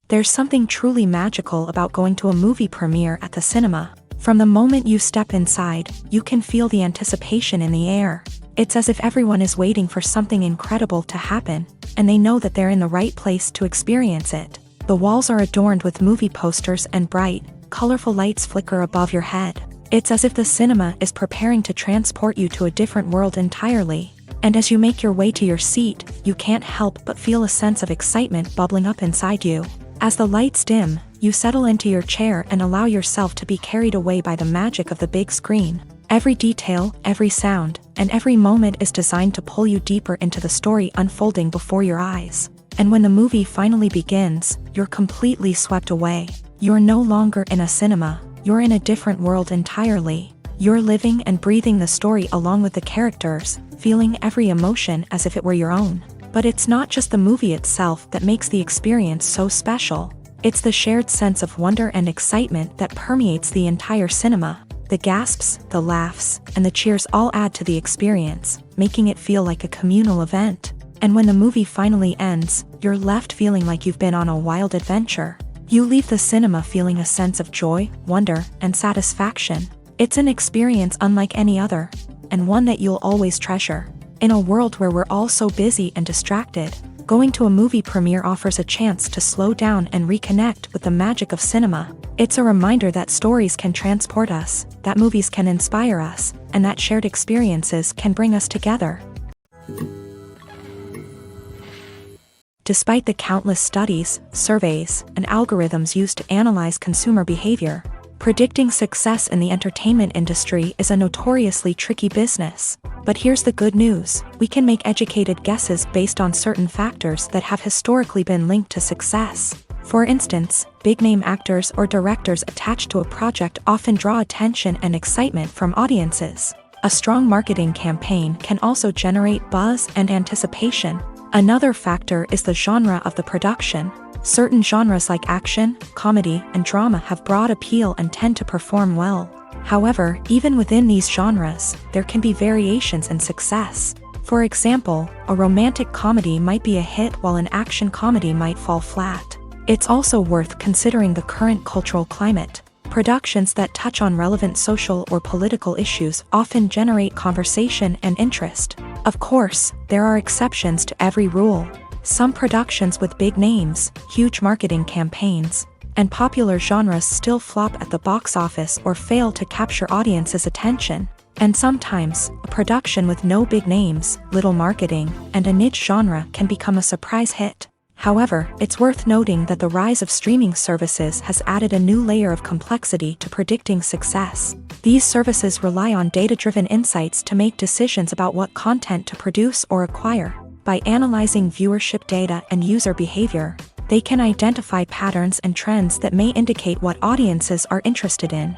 There's something truly magical about going to a movie premiere at the cinema. From the moment you step inside, you can feel the anticipation in the air. It's as if everyone is waiting for something incredible to happen, and they know that they're in the right place to experience it. The walls are adorned with movie posters and bright, colorful lights flicker above your head. It's as if the cinema is preparing to transport you to a different world entirely. And as you make your way to your seat, you can't help but feel a sense of excitement bubbling up inside you. As the lights dim, you settle into your chair and allow yourself to be carried away by the magic of the big screen. Every detail, every sound, and every moment is designed to pull you deeper into the story unfolding before your eyes. And when the movie finally begins, you're completely swept away. You're no longer in a cinema, you're in a different world entirely. You're living and breathing the story along with the characters, feeling every emotion as if it were your own. But it's not just the movie itself that makes the experience so special. It's the shared sense of wonder and excitement that permeates the entire cinema. The gasps, the laughs, and the cheers all add to the experience, making it feel like a communal event. And when the movie finally ends, you're left feeling like you've been on a wild adventure. You leave the cinema feeling a sense of joy, wonder, and satisfaction. It's an experience unlike any other, and one that you'll always treasure. In a world where we're all so busy and distracted, going to a movie premiere offers a chance to slow down and reconnect with the magic of cinema. It's a reminder that stories can transport us, that movies can inspire us, and that shared experiences can bring us together. Despite the countless studies, surveys, and algorithms used to analyze consumer behavior, predicting success in the entertainment industry is a notoriously tricky business. But here's the good news: we can make educated guesses based on certain factors that have historically been linked to success. For instance, big-name actors or directors attached to a project often draw attention and excitement from audiences. A strong marketing campaign can also generate buzz and anticipation. Another factor is the genre of the production. Certain genres like action, comedy, and drama have broad appeal and tend to perform well. However, even within these genres, there can be variations in success. For example, a romantic comedy might be a hit while an action comedy might fall flat. It's also worth considering the current cultural climate. Productions that touch on relevant social or political issues often generate conversation and interest. Of course, there are exceptions to every rule. Some productions with big names, huge marketing campaigns, and popular genres still flop at the box office or fail to capture audiences' attention. And sometimes, a production with no big names, little marketing, and a niche genre can become a surprise hit. However, it's worth noting that the rise of streaming services has added a new layer of complexity to predicting success. These services rely on data-driven insights to make decisions about what content to produce or acquire. By analyzing viewership data and user behavior, they can identify patterns and trends that may indicate what audiences are interested in.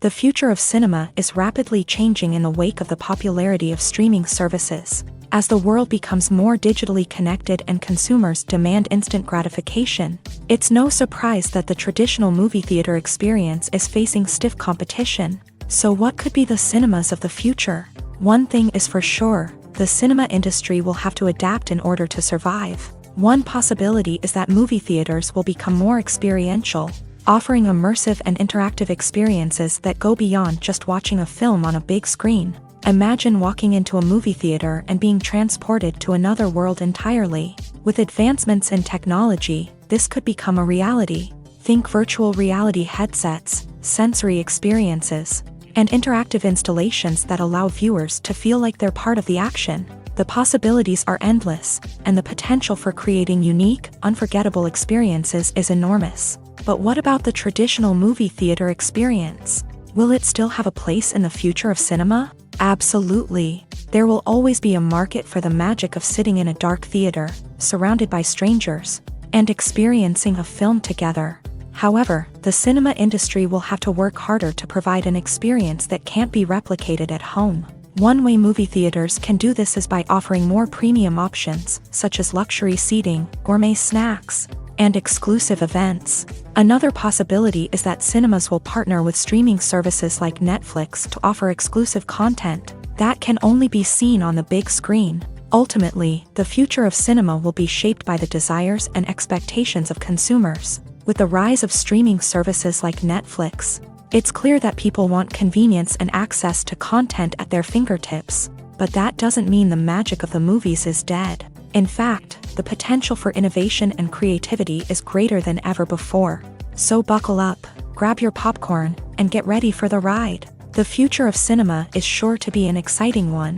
The future of cinema is rapidly changing in the wake of the popularity of streaming services. As the world becomes more digitally connected and consumers demand instant gratification, it's no surprise that the traditional movie theater experience is facing stiff competition. So what could be the cinemas of the future? One thing is for sure: the cinema industry will have to adapt in order to survive. One possibility is that movie theaters will become more experiential, offering immersive and interactive experiences that go beyond just watching a film on a big screen. Imagine walking into a movie theater and being transported to another world entirely. With advancements in technology, this could become a reality. Think virtual reality headsets, sensory experiences, and interactive installations that allow viewers to feel like they're part of the action. The possibilities are endless, and the potential for creating unique, unforgettable experiences is enormous. But what about the traditional movie theater experience? Will it still have a place in the future of cinema? Absolutely. There will always be a market for the magic of sitting in a dark theater, surrounded by strangers, and experiencing a film together. However, the cinema industry will have to work harder to provide an experience that can't be replicated at home. One way movie theaters can do this is by offering more premium options, such as luxury seating, gourmet snacks, and exclusive events. Another possibility is that cinemas will partner with streaming services like Netflix to offer exclusive content that can only be seen on the big screen. Ultimately, the future of cinema will be shaped by the desires and expectations of consumers. With the rise of streaming services like Netflix, it's clear that people want convenience and access to content at their fingertips. But that doesn't mean the magic of the movies is dead. In fact, the potential for innovation and creativity is greater than ever before. So buckle up, grab your popcorn, and get ready for the ride. The future of cinema is sure to be an exciting one.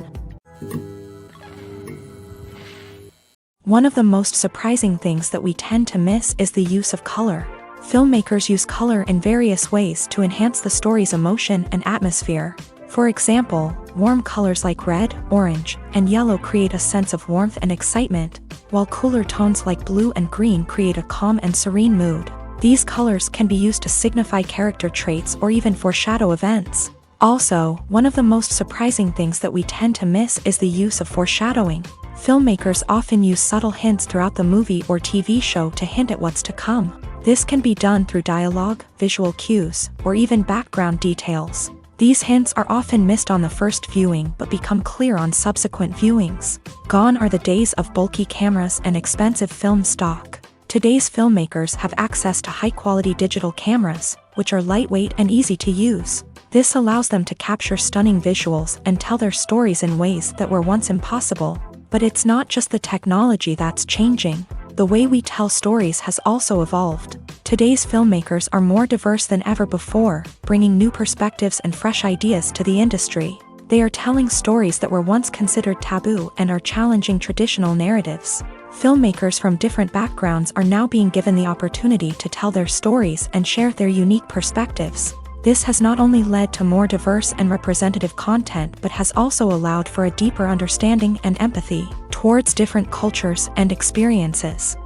One of the most surprising things that we tend to miss is the use of color. Filmmakers use color in various ways to enhance the story's emotion and atmosphere. For example, warm colors like red, orange, and yellow create a sense of warmth and excitement, while cooler tones like blue and green create a calm and serene mood. These colors can be used to signify character traits or even foreshadow events. Also, one of the most surprising things that we tend to miss is the use of foreshadowing. Filmmakers often use subtle hints throughout the movie or TV show to hint at what's to come. This can be done through dialogue, visual cues, or even background details. These hints are often missed on the first viewing but become clear on subsequent viewings. Gone are the days of bulky cameras and expensive film stock. Today's filmmakers have access to high-quality digital cameras, which are lightweight and easy to use. This allows them to capture stunning visuals and tell their stories in ways that were once impossible. But it's not just the technology that's changing. The way we tell stories has also evolved. Today's filmmakers are more diverse than ever before, bringing new perspectives and fresh ideas to the industry. They are telling stories that were once considered taboo and are challenging traditional narratives. Filmmakers from different backgrounds are now being given the opportunity to tell their stories and share their unique perspectives. This has not only led to more diverse and representative content but has also allowed for a deeper understanding and empathy towards different cultures and experiences.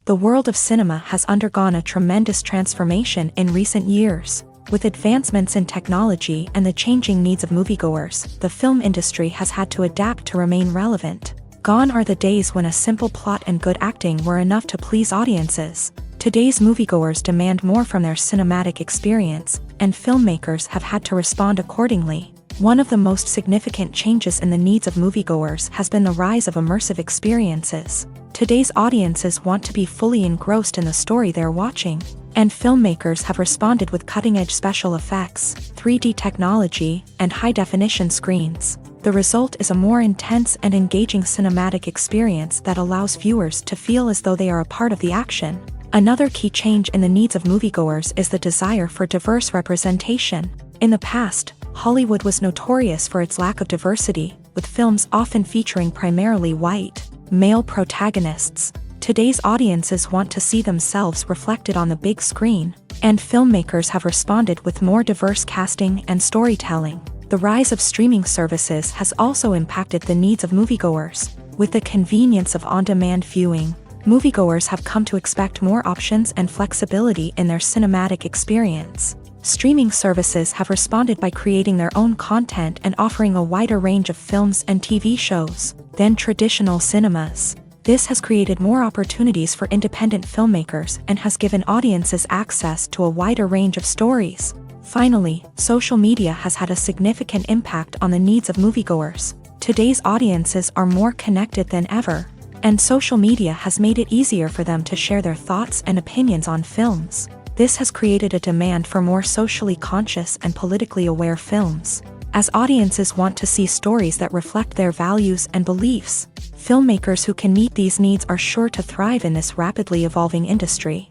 The world of cinema has undergone a tremendous transformation in recent years. With advancements in technology and the changing needs of moviegoers, the film industry has had to adapt to remain relevant. Gone are the days when a simple plot and good acting were enough to please audiences. Today's moviegoers demand more from their cinematic experience, and filmmakers have had to respond accordingly. One of the most significant changes in the needs of moviegoers has been the rise of immersive experiences. Today's audiences want to be fully engrossed in the story they're watching, and filmmakers have responded with cutting-edge special effects, 3D technology, and high-definition screens. The result is a more intense and engaging cinematic experience that allows viewers to feel as though they are a part of the action. Another key change in the needs of moviegoers is the desire for diverse representation. In the past, Hollywood was notorious for its lack of diversity, with films often featuring primarily white, male protagonists. Today's audiences want to see themselves reflected on the big screen, and filmmakers have responded with more diverse casting and storytelling. The rise of streaming services has also impacted the needs of moviegoers. With the convenience of on-demand viewing, moviegoers have come to expect more options and flexibility in their cinematic experience. Streaming services have responded by creating their own content and offering a wider range of films and TV shows than traditional cinemas. This has created more opportunities for independent filmmakers and has given audiences access to a wider range of stories. Finally, social media has had a significant impact on the needs of moviegoers. Today's audiences are more connected than ever, and social media has made it easier for them to share their thoughts and opinions on films. This has created a demand for more socially conscious and politically aware films. As audiences want to see stories that reflect their values and beliefs, filmmakers who can meet these needs are sure to thrive in this rapidly evolving industry.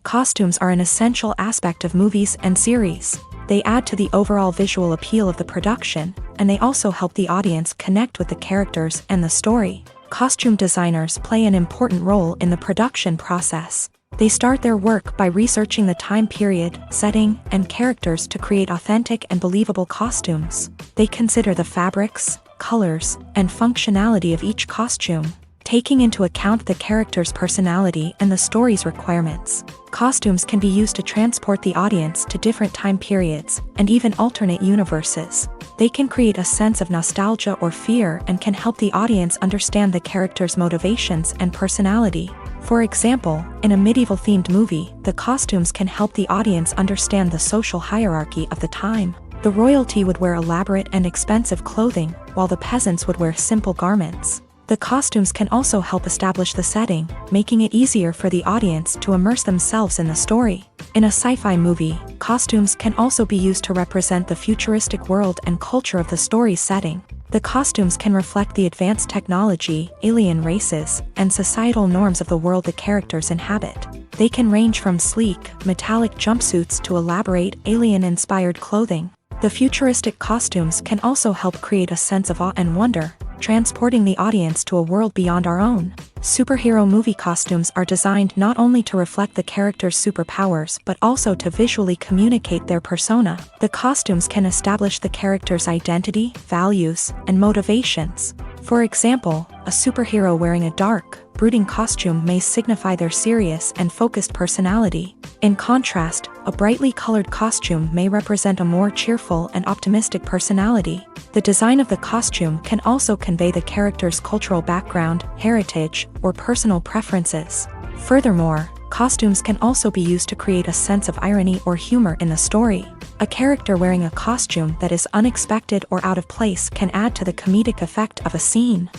Costumes are an essential aspect of movies and series. They add to the overall visual appeal of the production, and they also help the audience connect with the characters and the story. Costume designers play an important role in the production process. They start their work by researching the time period, setting, and characters to create authentic and believable costumes. They consider the fabrics, colors, and functionality of each costume, taking into account the character's personality and the story's requirements. Costumes can be used to transport the audience to different time periods and even alternate universes. They can create a sense of nostalgia or fear and can help the audience understand the character's motivations and personality. For example, in a medieval-themed movie, the costumes can help the audience understand the social hierarchy of the time. The royalty would wear elaborate and expensive clothing, while the peasants would wear simple garments. The costumes can also help establish the setting, making it easier for the audience to immerse themselves in the story. In a sci-fi movie, costumes can also be used to represent the futuristic world and culture of the story's setting. The costumes can reflect the advanced technology, alien races, and societal norms of the world the characters inhabit. They can range from sleek, metallic jumpsuits to elaborate, alien-inspired clothing. The futuristic costumes can also help create a sense of awe and wonder, transporting the audience to a world beyond our own. Superhero movie costumes are designed not only to reflect the character's superpowers but also to visually communicate their persona. The costumes can establish the character's identity, values, and motivations. For example, a superhero wearing a dark, brooding costume may signify their serious and focused personality. In contrast, a brightly colored costume may represent a more cheerful and optimistic personality. The design of the costume can also convey the character's cultural background, heritage, or personal preferences. Furthermore, costumes can also be used to create a sense of irony or humor in the story. A character wearing a costume that is unexpected or out of place can add to the comedic effect of a scene.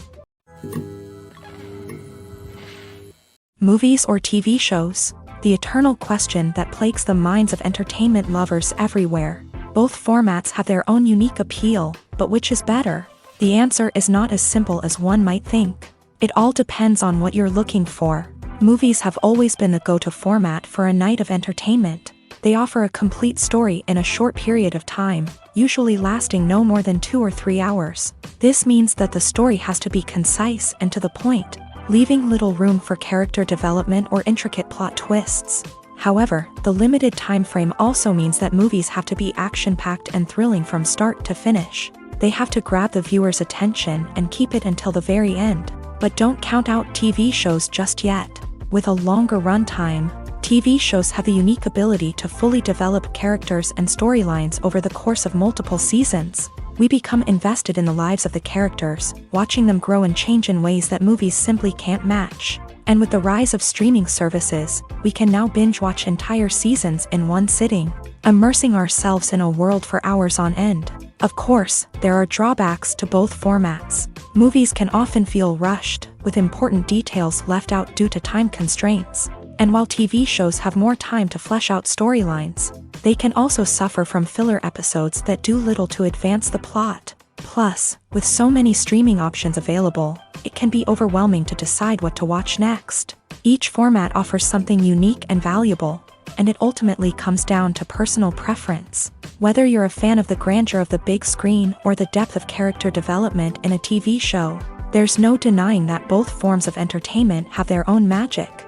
Movies or TV shows? The eternal question that plagues the minds of entertainment lovers everywhere. Both formats have their own unique appeal, but which is better? The answer is not as simple as one might think. It all depends on what you're looking for. Movies have always been the go-to format for a night of entertainment. They offer a complete story in a short period of time, usually lasting no more than 2 or 3 hours. This means that the story has to be concise and to the point, leaving little room for character development or intricate plot twists. However, the limited time frame also means that movies have to be action-packed and thrilling from start to finish. They have to grab the viewer's attention and keep it until the very end. But don't count out TV shows just yet. With a longer runtime, TV shows have the unique ability to fully develop characters and storylines over the course of multiple seasons. We become invested in the lives of the characters, watching them grow and change in ways that movies simply can't match. And with the rise of streaming services, we can now binge-watch entire seasons in one sitting, immersing ourselves in a world for hours on end. Of course, there are drawbacks to both formats. Movies can often feel rushed, with important details left out due to time constraints. And while TV shows have more time to flesh out storylines, they can also suffer from filler episodes that do little to advance the plot. Plus, with so many streaming options available, it can be overwhelming to decide what to watch next. Each format offers something unique and valuable, and it ultimately comes down to personal preference. Whether you're a fan of the grandeur of the big screen or the depth of character development in a TV show, there's no denying that both forms of entertainment have their own magic.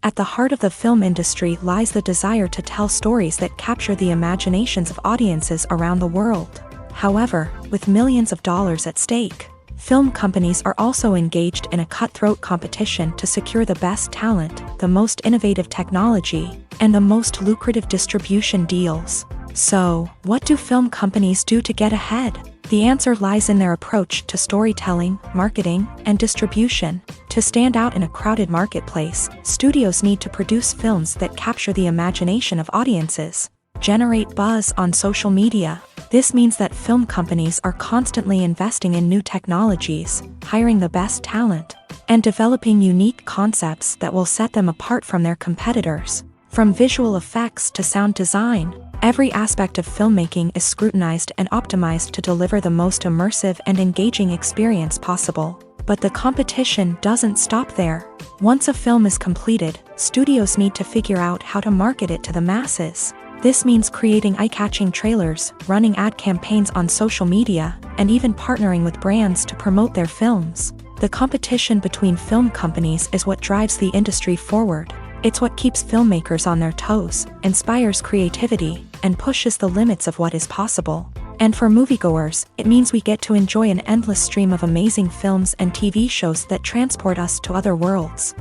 At the heart of the film industry lies the desire to tell stories that capture the imaginations of audiences around the world. However, with millions of dollars at stake, film companies are also engaged in a cutthroat competition to secure the best talent, the most innovative technology, and the most lucrative distribution deals. So, what do film companies do to get ahead? The answer lies in their approach to storytelling, marketing, and distribution. To stand out in a crowded marketplace, studios need to produce films that capture the imagination of audiences, generate buzz on social media. This means that film companies are constantly investing in new technologies, hiring the best talent, and developing unique concepts that will set them apart from their competitors. From visual effects to sound design, every aspect of filmmaking is scrutinized and optimized to deliver the most immersive and engaging experience possible. But the competition doesn't stop there. Once a film is completed, studios need to figure out how to market it to the masses. This means creating eye-catching trailers, running ad campaigns on social media, and even partnering with brands to promote their films. The competition between film companies is what drives the industry forward. It's what keeps filmmakers on their toes, inspires creativity, and pushes the limits of what is possible. And for moviegoers, it means we get to enjoy an endless stream of amazing films and TV shows that transport us to other worlds.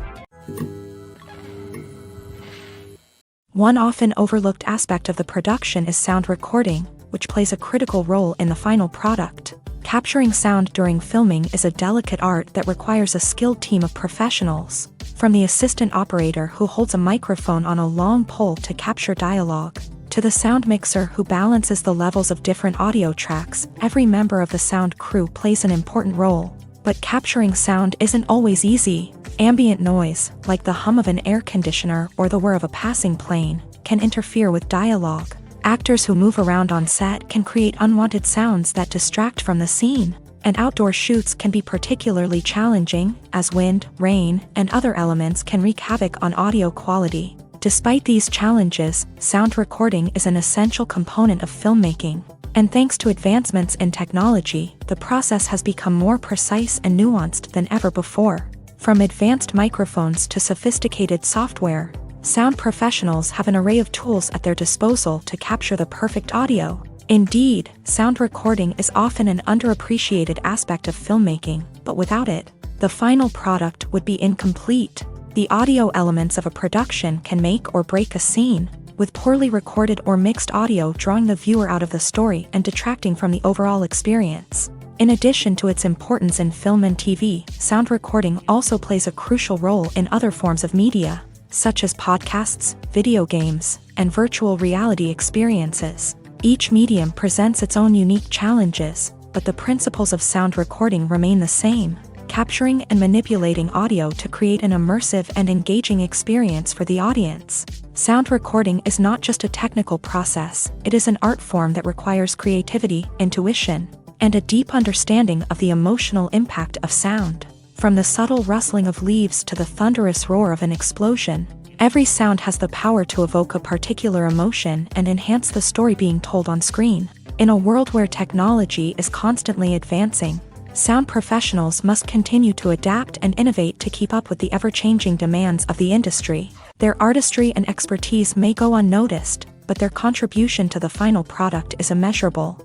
One often overlooked aspect of the production is sound recording, which plays a critical role in the final product. Capturing sound during filming is a delicate art that requires a skilled team of professionals. From the assistant operator who holds a microphone on a long pole to capture dialogue, to the sound mixer who balances the levels of different audio tracks, every member of the sound crew plays an important role. But capturing sound isn't always easy. Ambient noise, like the hum of an air conditioner or the whir of a passing plane, can interfere with dialogue. Actors who move around on set can create unwanted sounds that distract from the scene. And outdoor shoots can be particularly challenging, as wind, rain, and other elements can wreak havoc on audio quality. Despite these challenges, sound recording is an essential component of filmmaking. And thanks to advancements in technology, the process has become more precise and nuanced than ever before. From advanced microphones to sophisticated software, sound professionals have an array of tools at their disposal to capture the perfect audio. Indeed, sound recording is often an underappreciated aspect of filmmaking, but without it, the final product would be incomplete. The audio elements of a production can make or break a scene, with poorly recorded or mixed audio drawing the viewer out of the story and detracting from the overall experience. In addition to its importance in film and TV, sound recording also plays a crucial role in other forms of media, such as podcasts, video games, and virtual reality experiences. Each medium presents its own unique challenges, but the principles of sound recording remain the same, capturing and manipulating audio to create an immersive and engaging experience for the audience. Sound recording is not just a technical process, it is an art form that requires creativity, intuition, and a deep understanding of the emotional impact of sound. From the subtle rustling of leaves to the thunderous roar of an explosion, every sound has the power to evoke a particular emotion and enhance the story being told on screen. In a world where technology is constantly advancing, sound professionals must continue to adapt and innovate to keep up with the ever-changing demands of the industry. Their artistry and expertise may go unnoticed, but their contribution to the final product is immeasurable.